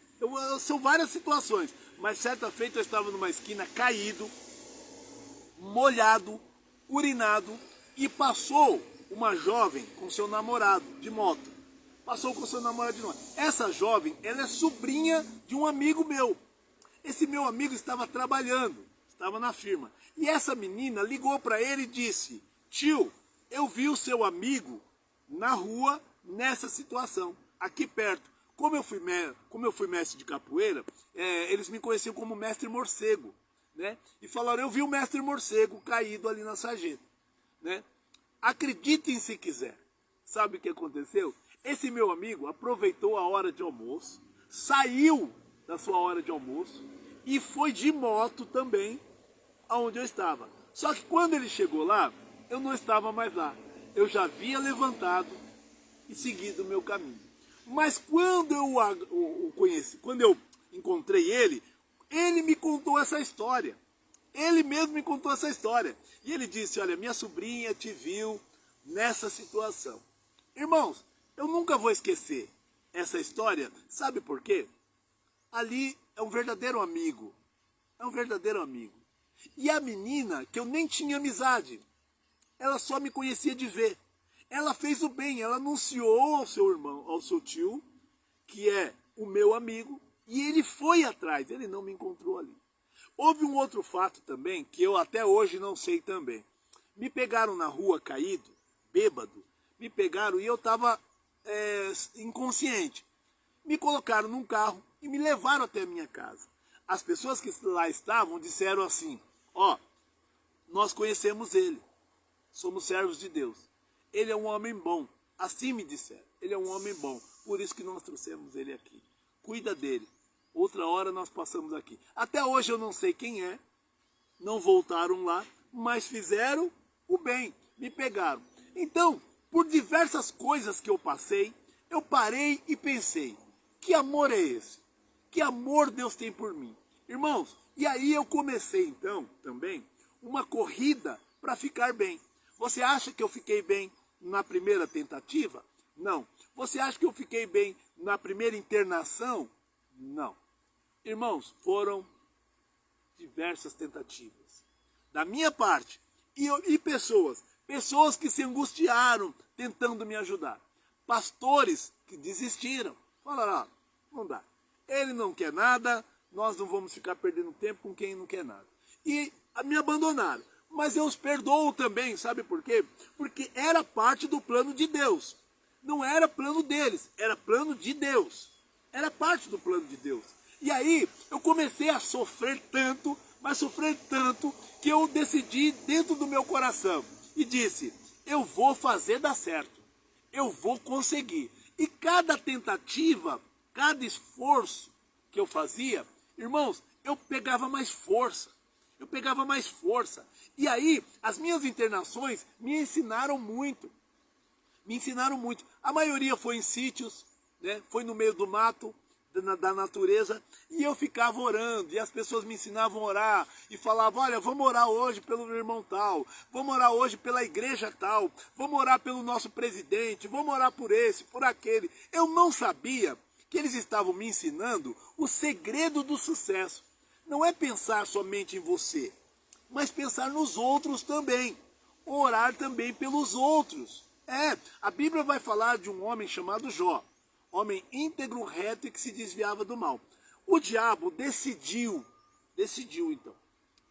são várias situações, mas certa feita eu estava numa esquina caído, molhado, urinado, e passou uma jovem com seu namorado de moto. Essa jovem, ela é sobrinha de um amigo meu. Esse meu amigo estava trabalhando, estava na firma. E essa menina ligou para ele e disse, tio, eu vi o seu amigo na rua nessa situação, aqui perto. Como eu fui mestre de capoeira, eles me conheciam como mestre morcego. Né? E falaram, eu vi o mestre morcego caído ali na sarjeta. Né? Acreditem se quiser. Sabe o que aconteceu? Esse meu amigo aproveitou a hora de almoço, saiu da sua hora de almoço e foi de moto também aonde eu estava. Só que quando ele chegou lá, eu não estava mais lá. Eu já havia levantado e seguido o meu caminho. Mas quando eu o conheci, quando eu encontrei ele me contou essa história. Ele mesmo me contou essa história. E ele disse, olha, minha sobrinha te viu nessa situação. Irmãos, eu nunca vou esquecer essa história. Sabe por quê? Ali é um verdadeiro amigo. É um verdadeiro amigo. E a menina, que eu nem tinha amizade, ela só me conhecia de ver. Ela fez o bem, ela anunciou ao seu irmão, ao seu tio, que é o meu amigo, e ele foi atrás, ele não me encontrou ali. Houve um outro fato também, que eu até hoje não sei também. Me pegaram na rua caído, bêbado, me pegaram e eu estava inconsciente. Me colocaram num carro e me levaram até a minha casa. As pessoas que lá estavam disseram assim, nós conhecemos ele, somos servos de Deus. Ele é um homem bom, assim me disseram, ele é um homem bom, por isso que nós trouxemos ele aqui. Cuida dele. Outra hora nós passamos aqui. Até hoje eu não sei quem é, não voltaram lá, mas fizeram o bem, me pegaram. Então, por diversas coisas que eu passei, eu parei e pensei, que amor é esse? Que amor Deus tem por mim? Irmãos, e aí eu comecei então, também, uma corrida para ficar bem. Você acha que eu fiquei bem na primeira tentativa? Não. Você acha que eu fiquei bem na primeira internação? Não. Irmãos, foram diversas tentativas. Da minha parte, e pessoas que se angustiaram tentando me ajudar. Pastores que desistiram. Falaram, ah, não dá. Ele não quer nada, nós não vamos ficar perdendo tempo com quem não quer nada. E me abandonaram. Mas eu os perdoo também, sabe por quê? Porque era parte do plano de Deus. Não era plano deles, era plano de Deus. Era parte do plano de Deus. E aí eu comecei a sofrer tanto, mas sofrer tanto, que eu decidi dentro do meu coração e disse, eu vou fazer dar certo. Eu vou conseguir. E cada tentativa, cada esforço que eu fazia, irmãos, eu pegava mais força. Eu pegava mais força. E aí, as minhas internações me ensinaram muito. Me ensinaram muito. A maioria foi em sítios, né? Foi no meio do mato, da natureza. E eu ficava orando. E as pessoas me ensinavam a orar. E falavam, olha, vamos orar hoje pelo irmão tal. Vamos orar hoje pela igreja tal. Vamos orar pelo nosso presidente. Vamos orar por esse, por aquele. Eu não sabia que eles estavam me ensinando o segredo do sucesso. Não é pensar somente em você, mas pensar nos outros também. Orar também pelos outros. A Bíblia vai falar de um homem chamado Jó. Homem íntegro, reto e que se desviava do mal. O diabo decidiu então.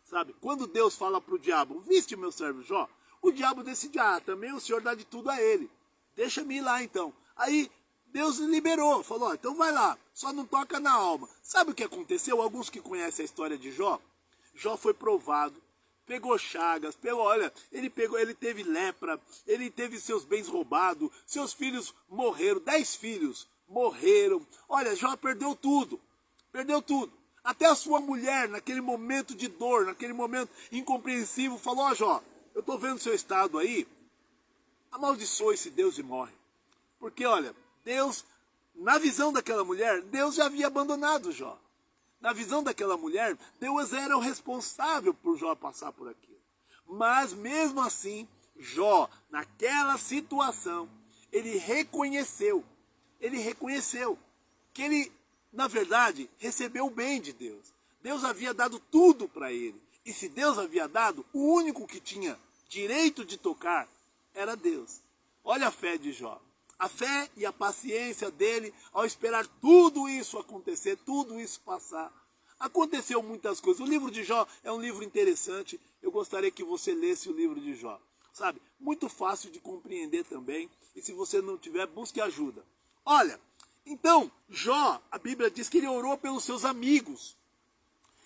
Sabe, quando Deus fala para o diabo, viste meu servo Jó, o diabo decidiu, também o Senhor dá de tudo a ele. Deixa-me ir lá então. Aí Deus liberou, falou, então vai lá, só não toca na alma. Sabe o que aconteceu? Alguns que conhecem a história de Jó, Jó foi provado, pegou chagas, ele teve lepra, ele teve seus bens roubados, seus filhos morreram, 10 filhos morreram. Olha, Jó perdeu tudo. Até a sua mulher, naquele momento de dor, naquele momento incompreensível, falou, Jó, eu estou vendo seu estado aí, amaldiçoa esse Deus e morre. Porque, olha, Deus, na visão daquela mulher, Deus já havia abandonado Jó. Na visão daquela mulher, Deus era o responsável por Jó passar por aquilo. Mas mesmo assim, Jó, naquela situação, ele reconheceu que ele, na verdade, recebeu o bem de Deus. Deus havia dado tudo para ele. E se Deus havia dado, o único que tinha direito de tocar era Deus. Olha a fé de Jó. A fé e a paciência dele ao esperar tudo isso acontecer, tudo isso passar. Aconteceu muitas coisas. O livro de Jó é um livro interessante. Eu gostaria que você lesse o livro de Jó. Sabe? Muito fácil de compreender também. E se você não tiver, busque ajuda. Olha, então, Jó, a Bíblia diz que ele orou pelos seus amigos.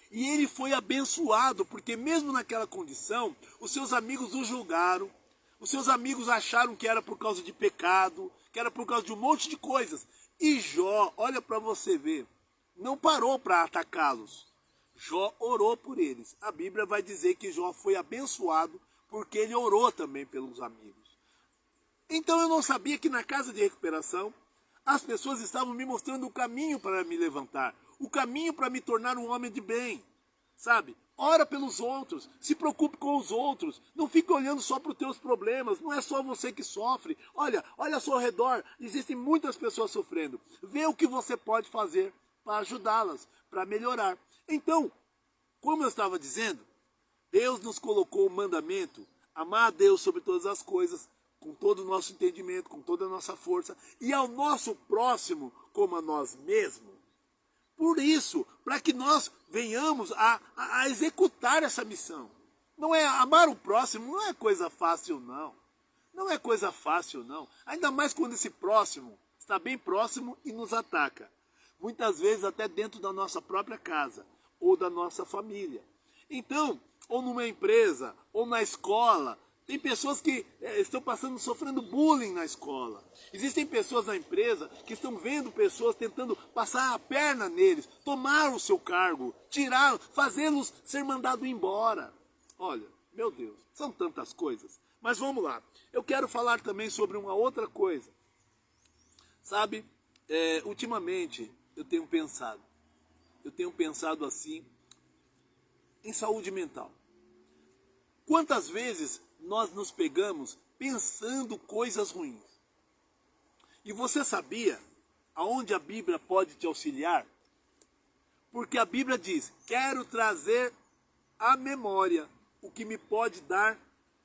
E ele foi abençoado, porque mesmo naquela condição, os seus amigos o julgaram. Os seus amigos acharam que era por causa de pecado, que era por causa de um monte de coisas. E Jó, olha para você ver, não parou para atacá-los. Jó orou por eles. A Bíblia vai dizer que Jó foi abençoado porque ele orou também pelos amigos. Então eu não sabia que na casa de recuperação as pessoas estavam me mostrando o caminho para me levantar, o caminho para me tornar um homem de bem, sabe? Ora pelos outros, se preocupe com os outros, não fique olhando só para os teus problemas, não é só você que sofre. Olha ao seu redor, existem muitas pessoas sofrendo. Vê o que você pode fazer para ajudá-las, para melhorar. Então, como eu estava dizendo, Deus nos colocou o mandamento, amar a Deus sobre todas as coisas, com todo o nosso entendimento, com toda a nossa força, e ao nosso próximo como a nós mesmos. Por isso, para que nós venhamos a executar essa missão. Não é amar o próximo, não é coisa fácil, não. Não é coisa fácil, não. Ainda mais quando esse próximo está bem próximo e nos ataca. Muitas vezes até dentro da nossa própria casa ou da nossa família. Então, ou numa empresa, ou na escola, tem pessoas que estão sofrendo bullying na escola. Existem pessoas na empresa que estão vendo pessoas tentando passar a perna neles, tomar o seu cargo, fazê-los ser mandado embora. Olha, meu Deus, são tantas coisas. Mas vamos lá. Eu quero falar também sobre uma outra coisa. Sabe, ultimamente eu tenho pensado assim em saúde mental. Quantas vezes nós nos pegamos pensando coisas ruins? E você sabia aonde a Bíblia pode te auxiliar? Porque a Bíblia diz, quero trazer à memória o que me pode dar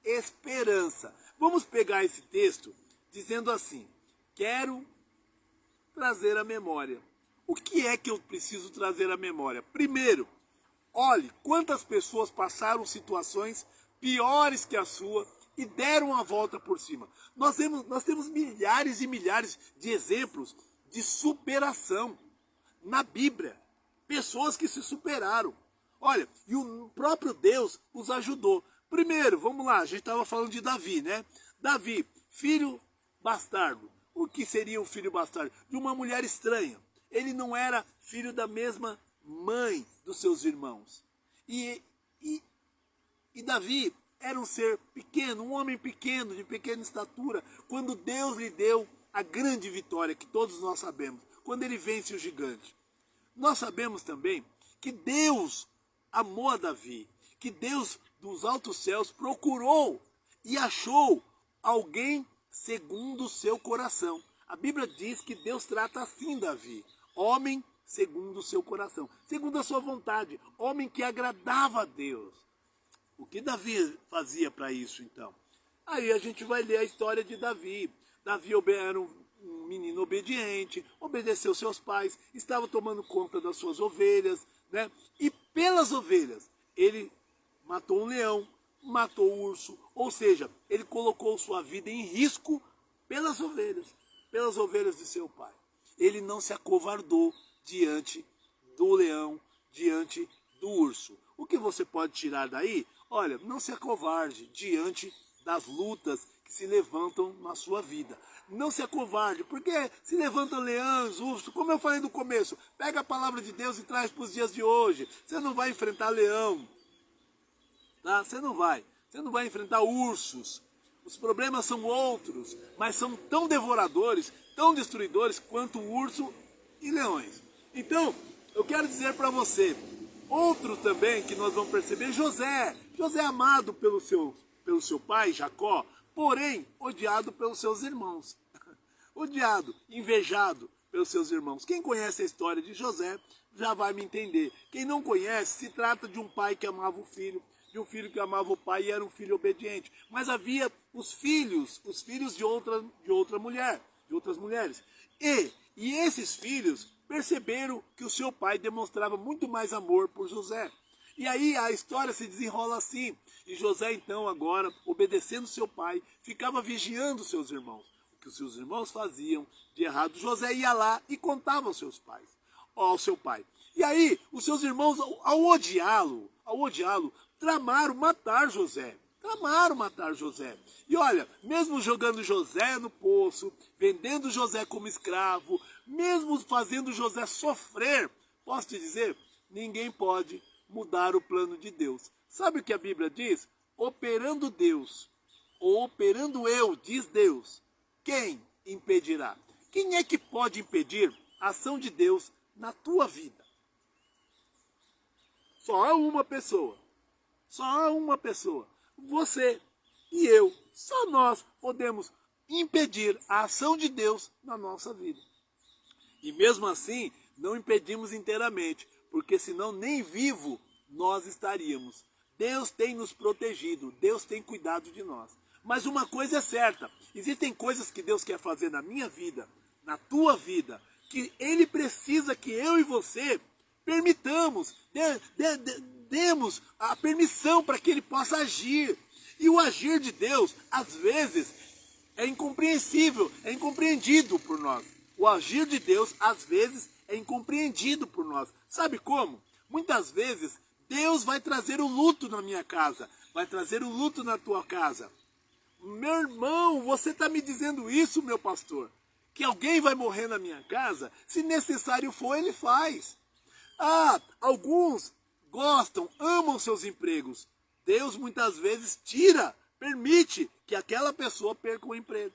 esperança. Vamos pegar esse texto dizendo assim, quero trazer à memória. O que é que eu preciso trazer à memória? Primeiro, olhe quantas pessoas passaram situações piores que a sua e deram a volta por cima. Nós temos milhares e milhares de exemplos de superação na Bíblia. Pessoas que se superaram. Olha, e o próprio Deus os ajudou. Primeiro, vamos lá, a gente estava falando de Davi, né? Davi, filho bastardo. O que seria um filho bastardo? De uma mulher estranha. Ele não era filho da mesma mãe dos seus irmãos. E Davi era um ser pequeno, um homem pequeno, de pequena estatura, quando Deus lhe deu a grande vitória que todos nós sabemos, quando ele vence o gigante. Nós sabemos também que Deus amou a Davi, que Deus dos altos céus procurou e achou alguém segundo o seu coração. A Bíblia diz que Deus trata assim Davi, homem segundo o seu coração, segundo a sua vontade, homem que agradava a Deus. O que Davi fazia para isso então? Aí a gente vai ler a história de Davi. Davi era um menino obediente, obedeceu seus pais, estava tomando conta das suas ovelhas, né? E pelas ovelhas, ele matou um leão, matou um urso, ou seja, ele colocou sua vida em risco pelas ovelhas de seu pai. Ele não se acovardou diante do leão, diante do urso. O que você pode tirar daí? Olha, não se acovarde diante das lutas que se levantam na sua vida. Não se acovarde, porque se levantam leões, ursos, como eu falei no começo, pega a palavra de Deus e traz para os dias de hoje. Você não vai enfrentar leão, tá? Você não vai enfrentar ursos. Os problemas são outros, mas são tão devoradores, tão destruidores quanto o urso e leões. Então, eu quero dizer para você, outro também que nós vamos perceber, José amado pelo seu pai, Jacó, porém odiado pelos seus irmãos. Odiado, invejado pelos seus irmãos. Quem conhece a história de José já vai me entender. Quem não conhece, se trata de um pai que amava o filho, de um filho que amava o pai e era um filho obediente. Mas havia os filhos de outra mulher, de outras mulheres. E esses filhos perceberam que o seu pai demonstrava muito mais amor por José. E aí a história se desenrola assim. E José então agora, obedecendo seu pai, ficava vigiando seus irmãos. O que os seus irmãos faziam de errado, José ia lá e contava aos seus pais, ao seu pai. E aí os seus irmãos, ao odiá-lo, tramaram matar José. E olha, mesmo jogando José no poço, vendendo José como escravo, mesmo fazendo José sofrer, posso te dizer, ninguém pode mudar o plano de Deus. Sabe o que a Bíblia diz? Operando Deus, ou operando eu, diz Deus, quem impedirá? Quem é que pode impedir a ação de Deus na tua vida? Só há uma pessoa. Você e eu. Só nós podemos impedir a ação de Deus na nossa vida. E mesmo assim, não impedimos inteiramente, porque senão nem vivo nós estaríamos. Deus tem nos protegido, Deus tem cuidado de nós. Mas uma coisa é certa, existem coisas que Deus quer fazer na minha vida, na tua vida, que Ele precisa que eu e você permitamos, demos a permissão para que Ele possa agir. E o agir de Deus, às vezes, é incompreensível, é incompreendido por nós. O agir de Deus, às vezes, é incompreendido por nós. Sabe como? Muitas vezes, Deus vai trazer o luto na minha casa, vai trazer o luto na tua casa. Meu irmão, você está me dizendo isso, meu pastor? Que alguém vai morrer na minha casa? Se necessário for, Ele faz. Alguns gostam, amam seus empregos. Deus muitas vezes permite que aquela pessoa perca o emprego.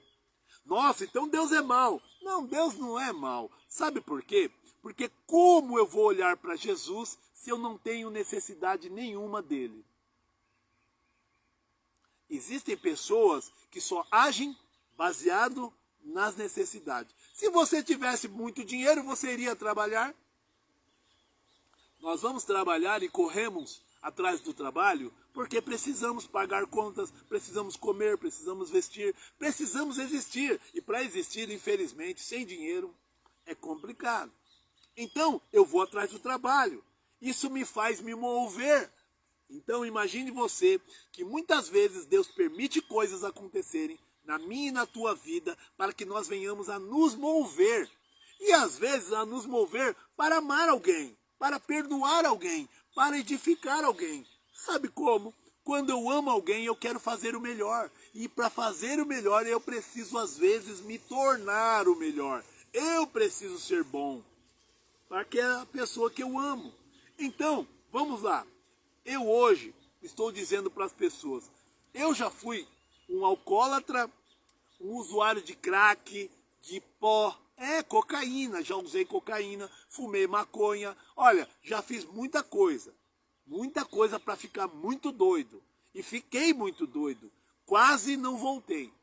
Nossa, então Deus é mau. Não, Deus não é mau. Sabe por quê? Porque como eu vou olhar para Jesus se eu não tenho necessidade nenhuma dele? Existem pessoas que só agem baseado nas necessidades. Se você tivesse muito dinheiro, você iria trabalhar? Nós vamos trabalhar e corremos atrás do trabalho porque precisamos pagar contas, precisamos comer, precisamos vestir, precisamos existir. E para existir, infelizmente, sem dinheiro é complicado. Então, eu vou atrás do trabalho. Isso me faz me mover. Então, imagine você que muitas vezes Deus permite coisas acontecerem na minha e na tua vida para que nós venhamos a nos mover. E às vezes a nos mover para amar alguém, para perdoar alguém, para edificar alguém. Sabe como? Quando eu amo alguém, eu quero fazer o melhor. E para fazer o melhor, eu preciso às vezes me tornar o melhor. Eu preciso ser bom para aquela pessoa que eu amo. Então, vamos lá. Eu hoje estou dizendo para as pessoas, eu já fui um alcoólatra, um usuário de crack, de pó, cocaína, já usei cocaína, fumei maconha, olha, já fiz muita coisa para ficar muito doido. E fiquei muito doido, quase não voltei,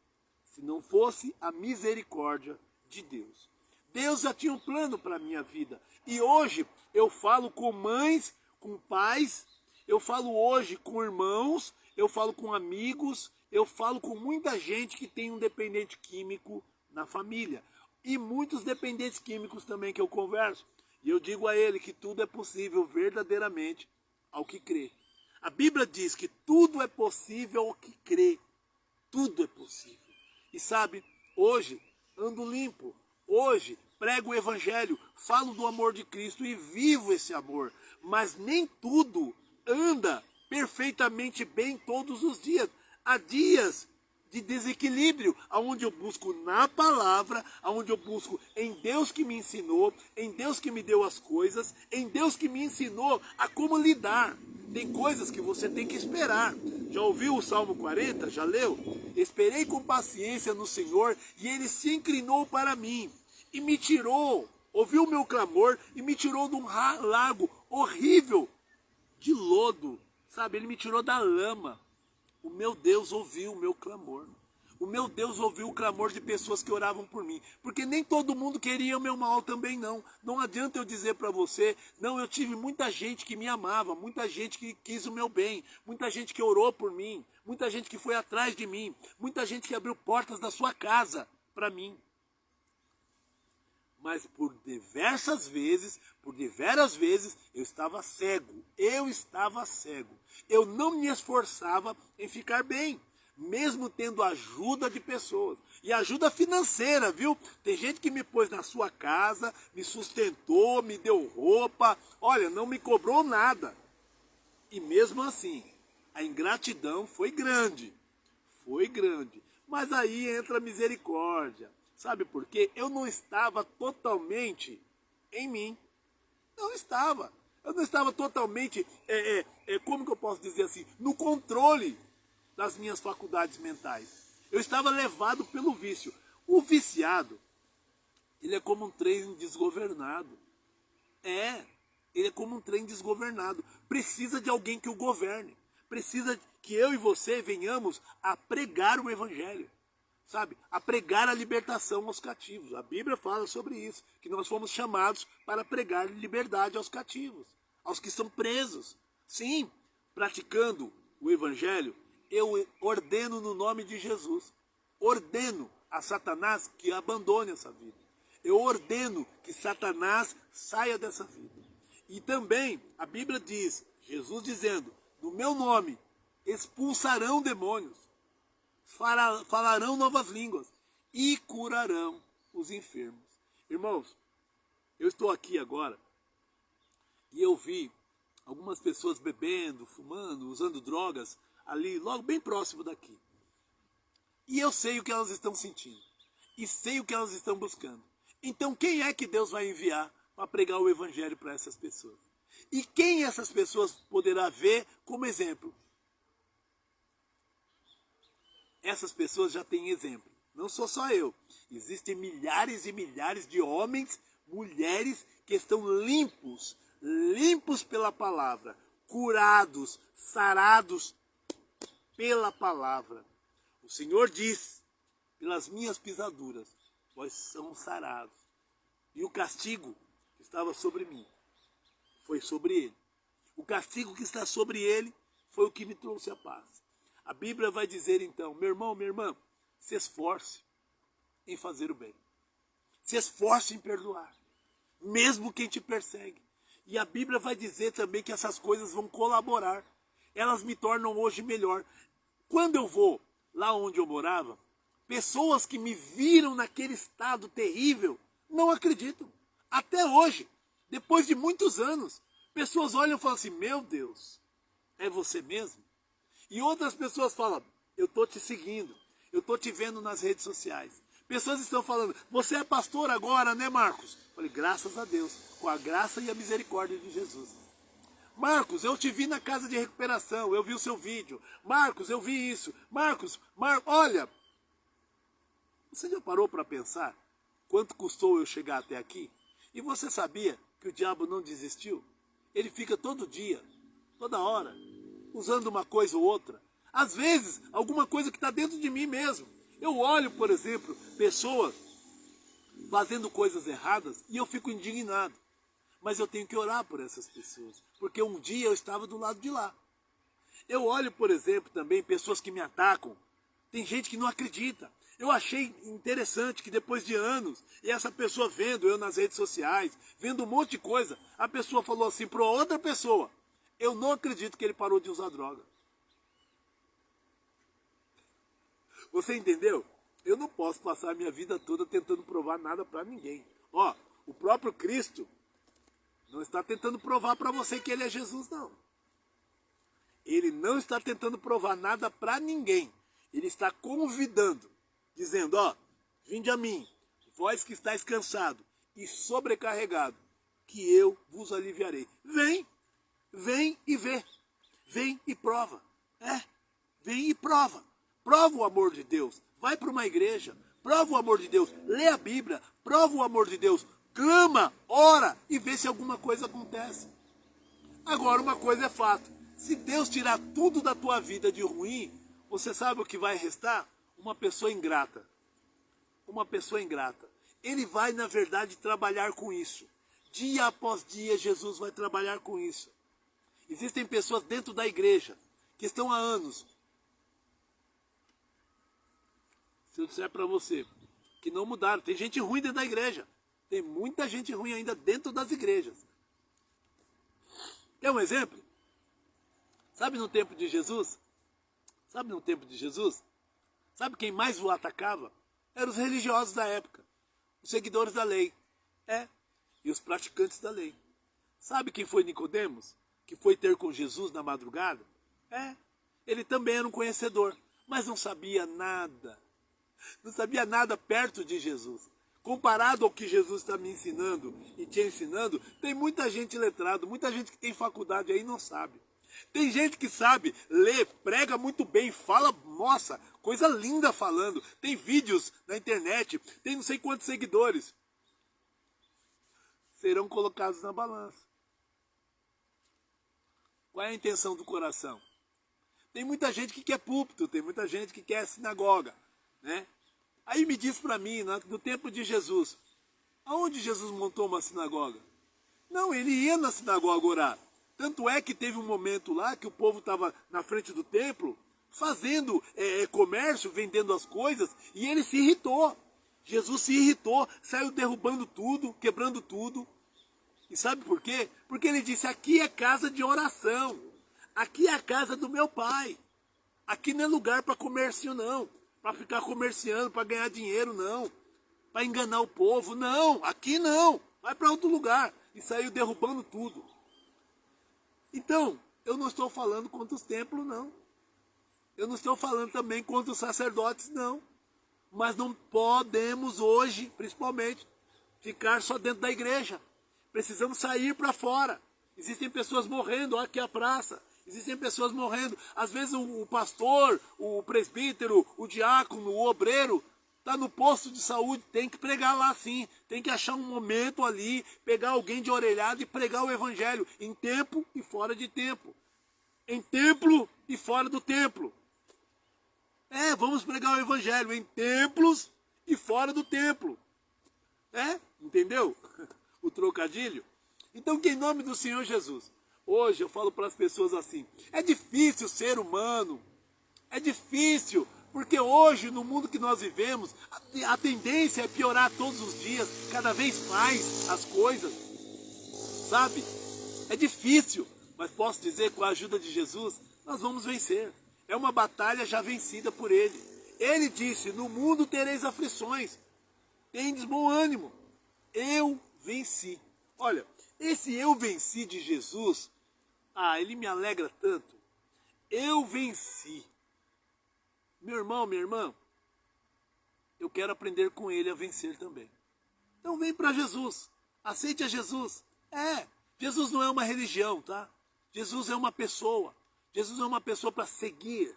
se não fosse a misericórdia de Deus. Deus já tinha um plano para a minha vida. E hoje eu falo com mães, com pais, eu falo hoje com irmãos, eu falo com amigos, eu falo com muita gente que tem um dependente químico na família. E muitos dependentes químicos também que eu converso. E eu digo a ele que tudo é possível verdadeiramente ao que crê. A Bíblia diz que tudo é possível ao que crê. Tudo é possível. E sabe, hoje ando limpo. Hoje prego o Evangelho, falo do amor de Cristo e vivo esse amor. Mas nem tudo anda perfeitamente bem todos os dias. Há dias de desequilíbrio, onde eu busco na palavra, onde eu busco em Deus que me ensinou, em Deus que me deu as coisas, em Deus que me ensinou a como lidar. Tem coisas que você tem que esperar. Já ouviu o Salmo 40? Já leu? Esperei com paciência no Senhor e Ele se inclinou para mim e me tirou, ouviu o meu clamor e me tirou de um lago horrível de lodo, sabe? Ele me tirou da lama. O meu Deus ouviu o meu clamor. O meu Deus ouviu o clamor de pessoas que oravam por mim. Porque nem todo mundo queria o meu mal também, não. Não adianta eu dizer para você, não, eu tive muita gente que me amava, muita gente que quis o meu bem, muita gente que orou por mim, muita gente que foi atrás de mim, muita gente que abriu portas da sua casa para mim. Mas por diversas vezes, eu estava cego. Eu não me esforçava em ficar bem, mesmo tendo ajuda de pessoas. E ajuda financeira, viu? Tem gente que me pôs na sua casa, me sustentou, me deu roupa. Olha, não me cobrou nada. E mesmo assim, a ingratidão foi grande. Foi grande. Mas aí entra a misericórdia. Sabe por quê? Eu não estava totalmente em mim. Não estava. Eu não estava totalmente, como que eu posso dizer assim, no controle das minhas faculdades mentais. Eu estava levado pelo vício. O viciado, ele é como um trem desgovernado. Ele é como um trem desgovernado. Precisa de alguém que o governe. Precisa que eu e você venhamos a pregar o Evangelho. Sabe, a pregar a libertação aos cativos. A Bíblia fala sobre isso, que nós fomos chamados para pregar liberdade aos cativos, aos que estão presos. Sim, praticando o Evangelho, eu ordeno no nome de Jesus, ordeno a Satanás que abandone essa vida. Eu ordeno que Satanás saia dessa vida. E também a Bíblia diz, Jesus dizendo, no meu nome expulsarão demônios, falarão novas línguas e curarão os enfermos. Irmãos, eu estou aqui agora e eu vi algumas pessoas bebendo, fumando, usando drogas ali, logo bem próximo daqui. E eu sei o que elas estão sentindo e sei o que elas estão buscando. Então quem é que Deus vai enviar para pregar o Evangelho para essas pessoas? E quem essas pessoas poderá ver como exemplo? Essas pessoas já têm exemplo. Não sou só eu. Existem milhares e milhares de homens, mulheres que estão limpos pela palavra, curados, sarados pela palavra. O Senhor diz, pelas minhas pisaduras, vós são sarados. E o castigo que estava sobre mim foi sobre ele. O castigo que está sobre ele foi o que me trouxe a paz. A Bíblia vai dizer então, meu irmão, minha irmã, se esforce em fazer o bem. Se esforce em perdoar, mesmo quem te persegue. E a Bíblia vai dizer também que essas coisas vão colaborar. Elas me tornam hoje melhor. Quando eu vou lá onde eu morava, pessoas que me viram naquele estado terrível não acreditam. Até hoje, depois de muitos anos, pessoas olham e falam assim, meu Deus, é você mesmo? E outras pessoas falam, eu estou te seguindo, eu estou te vendo nas redes sociais. Pessoas estão falando, você é pastor agora, né, Marcos? Eu falei, graças a Deus, com a graça e a misericórdia de Jesus. Marcos, eu te vi na casa de recuperação, eu vi o seu vídeo. Marcos, eu vi isso. Marcos, olha, você já parou para pensar quanto custou eu chegar até aqui? E você sabia que o diabo não desistiu? Ele fica todo dia, toda hora, usando uma coisa ou outra. Às vezes, alguma coisa que está dentro de mim mesmo. Eu olho, por exemplo, pessoas fazendo coisas erradas e eu fico indignado. Mas eu tenho que orar por essas pessoas, porque um dia eu estava do lado de lá. Eu olho, por exemplo, também pessoas que me atacam. Tem gente que não acredita. Eu achei interessante que depois de anos, e essa pessoa vendo eu nas redes sociais, vendo um monte de coisa, a pessoa falou assim para outra pessoa, eu não acredito que ele parou de usar droga. Você entendeu? Eu não posso passar a minha vida toda tentando provar nada para ninguém. Ó, o próprio Cristo não está tentando provar para você que ele é Jesus, não. Ele não está tentando provar nada para ninguém. Ele está convidando, dizendo, ó, vinde a mim, vós que estáis cansado e sobrecarregado, que eu vos aliviarei. Vem, vem e vê. Vem e prova. Vem e prova. Prova o amor de Deus. Vai para uma igreja, prova o amor de Deus. Lê a Bíblia, prova o amor de Deus. Clama, ora e vê se alguma coisa acontece. Agora, uma coisa é fato. Se Deus tirar tudo da tua vida de ruim, você sabe o que vai restar? Uma pessoa ingrata. Uma pessoa ingrata. Ele vai, na verdade, trabalhar com isso. Dia após dia, Jesus vai trabalhar com isso. Existem pessoas dentro da igreja que estão há anos. Se eu disser para você que não mudaram, tem gente ruim dentro da igreja. Tem muita gente ruim ainda dentro das igrejas. Quer um exemplo? Sabe no tempo de Jesus? Sabe no tempo de Jesus? Sabe quem mais o atacava? Eram os religiosos da época. Os seguidores da lei. E os praticantes da lei. Sabe quem foi Nicodemos? Que foi ter com Jesus na madrugada? Ele também era um conhecedor, mas não sabia nada. Não sabia nada perto de Jesus. Comparado ao que Jesus está me ensinando e te ensinando, tem muita gente letrada, muita gente que tem faculdade aí e não sabe. Tem gente que sabe, lê, prega muito bem, fala, nossa, coisa linda falando. Tem vídeos na internet, tem não sei quantos seguidores. Serão colocados na balança. Qual é a intenção do coração? Tem muita gente que quer púlpito, tem muita gente que quer sinagoga, né? Aí me diz para mim, no tempo de Jesus, aonde Jesus montou uma sinagoga? Não, ele ia na sinagoga orar. Tanto é que teve um momento lá que o povo estava na frente do templo, fazendo comércio, vendendo as coisas, e ele se irritou. Jesus se irritou, saiu derrubando tudo, quebrando tudo. E sabe por quê? Porque ele disse, aqui é casa de oração. Aqui é a casa do meu pai. Aqui não é lugar para comércio, não. Para ficar comerciando, para ganhar dinheiro, não. Para enganar o povo, não. Aqui não. Vai para outro lugar. E saiu derrubando tudo. Então, eu não estou falando contra os templos, não. Eu não estou falando também contra os sacerdotes, não. Mas não podemos hoje, principalmente, ficar só dentro da igreja. Precisamos sair para fora. Existem pessoas morrendo, olha aqui a praça. Existem pessoas morrendo. Às vezes o pastor, o presbítero, o diácono, o obreiro, está no posto de saúde, tem que pregar lá sim. Tem que achar um momento ali, pegar alguém de orelhada e pregar o evangelho. Em tempo e fora de tempo. Em templo e fora do templo. Vamos pregar o evangelho em templos e fora do templo. Entendeu? O trocadilho. Então, que em nome do Senhor Jesus, hoje eu falo para as pessoas assim, é difícil ser humano, é difícil, porque hoje, no mundo que nós vivemos, a tendência é piorar todos os dias, cada vez mais as coisas, sabe? É difícil, mas posso dizer que com a ajuda de Jesus, nós vamos vencer. É uma batalha já vencida por Ele. Ele disse, no mundo tereis aflições, tendes bom ânimo, eu venci. Olha, esse eu venci de Jesus, ele me alegra tanto. Eu venci. Meu irmão, minha irmã, eu quero aprender com Ele a vencer também. Então vem para Jesus, aceite a Jesus. Jesus não é uma religião, tá? Jesus é uma pessoa. Jesus é uma pessoa para seguir.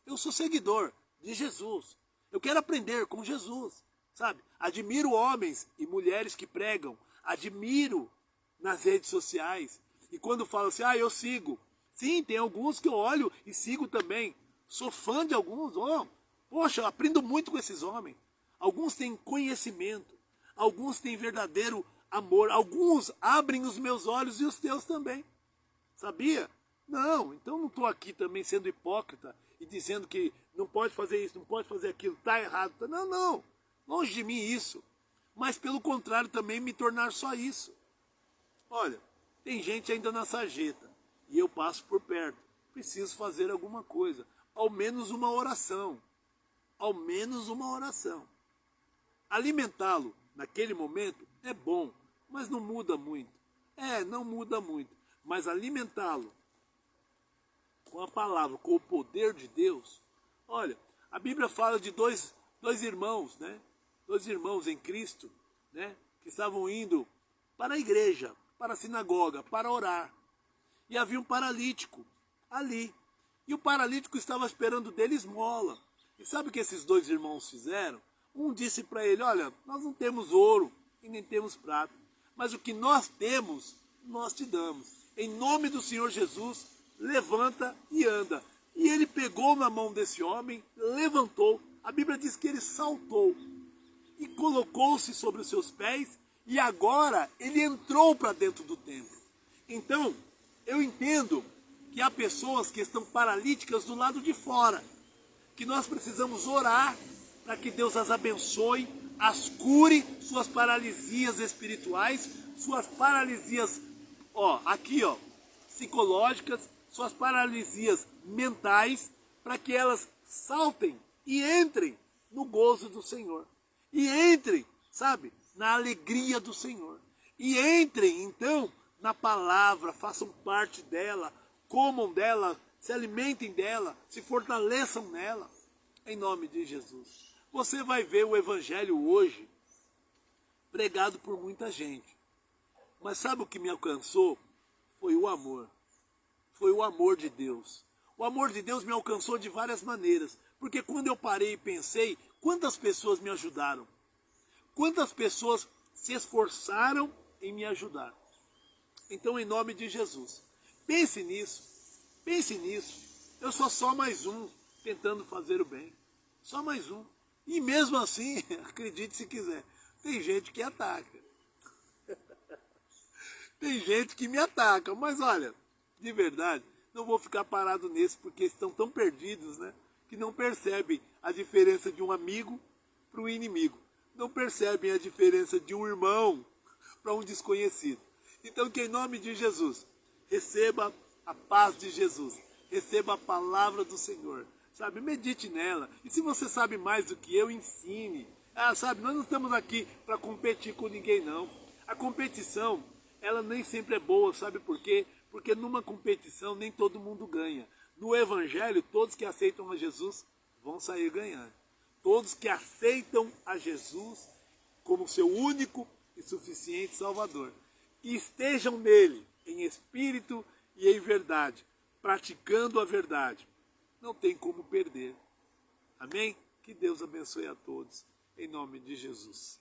Eu sou seguidor de Jesus. Eu quero aprender com Jesus, sabe? Admiro homens e mulheres que pregam. Admiro nas redes sociais. E quando falam assim, eu sigo. Sim, tem alguns que eu olho e sigo também. Sou fã de alguns. Poxa, eu aprendo muito com esses homens. Alguns têm conhecimento. Alguns têm verdadeiro amor. Alguns abrem os meus olhos e os teus também. Sabia? Não, então não estou aqui também sendo hipócrita e dizendo que não pode fazer isso, não pode fazer aquilo, está errado. Não, longe de mim isso. Mas pelo contrário também me tornar só isso. Olha, tem gente ainda na sarjeta e eu passo por perto. Preciso fazer alguma coisa, ao menos uma oração. Ao menos uma oração. Alimentá-lo naquele momento é bom, mas não muda muito. Não muda muito. Mas alimentá-lo com a palavra, com o poder de Deus. Olha, a Bíblia fala de dois irmãos, né? 2 irmãos em Cristo, né? Que estavam indo para a igreja, para a sinagoga, para orar. E havia um paralítico ali. E o paralítico estava esperando dele esmola. E sabe o que esses 2 irmãos fizeram? Um disse para ele, olha, nós não temos ouro e nem temos prata, mas o que nós temos, nós te damos. Em nome do Senhor Jesus, levanta e anda. E ele pegou na mão desse homem, levantou. A Bíblia diz que ele saltou e colocou-se sobre os seus pés e agora ele entrou para dentro do templo. Então, eu entendo que há pessoas que estão paralíticas do lado de fora, que nós precisamos orar para que Deus as abençoe, as cure, suas paralisias espirituais, suas paralisias, psicológicas, suas paralisias mentais, para que elas saltem e entrem no gozo do Senhor. E entrem, sabe, na alegria do Senhor. E entrem, então, na palavra, façam parte dela, comam dela, se alimentem dela, se fortaleçam nela, em nome de Jesus. Você vai ver o Evangelho hoje pregado por muita gente. Mas sabe o que me alcançou? Foi o amor. Foi o amor de Deus. O amor de Deus me alcançou de várias maneiras. Porque quando eu parei e pensei, quantas pessoas me ajudaram? Quantas pessoas se esforçaram em me ajudar? Então, em nome de Jesus, pense nisso. Pense nisso. Eu sou só mais um tentando fazer o bem. Só mais um. E mesmo assim, acredite se quiser, tem gente que ataca. Tem gente que me ataca, mas olha, de verdade, não vou ficar parado nesse, porque estão tão perdidos, né? Que não percebem a diferença de um amigo para um inimigo. Não percebem a diferença de um irmão para um desconhecido. Então, que em nome de Jesus, receba a paz de Jesus. Receba a palavra do Senhor. Sabe, medite nela. E se você sabe mais do que eu, ensine. Sabe, nós não estamos aqui para competir com ninguém, não. A competição, ela nem sempre é boa, sabe por quê? Porque numa competição nem todo mundo ganha. No Evangelho, todos que aceitam a Jesus vão sair ganhando. Todos que aceitam a Jesus como seu único e suficiente Salvador. E estejam nele, em espírito e em verdade, praticando a verdade. Não tem como perder. Amém? Que Deus abençoe a todos, em nome de Jesus.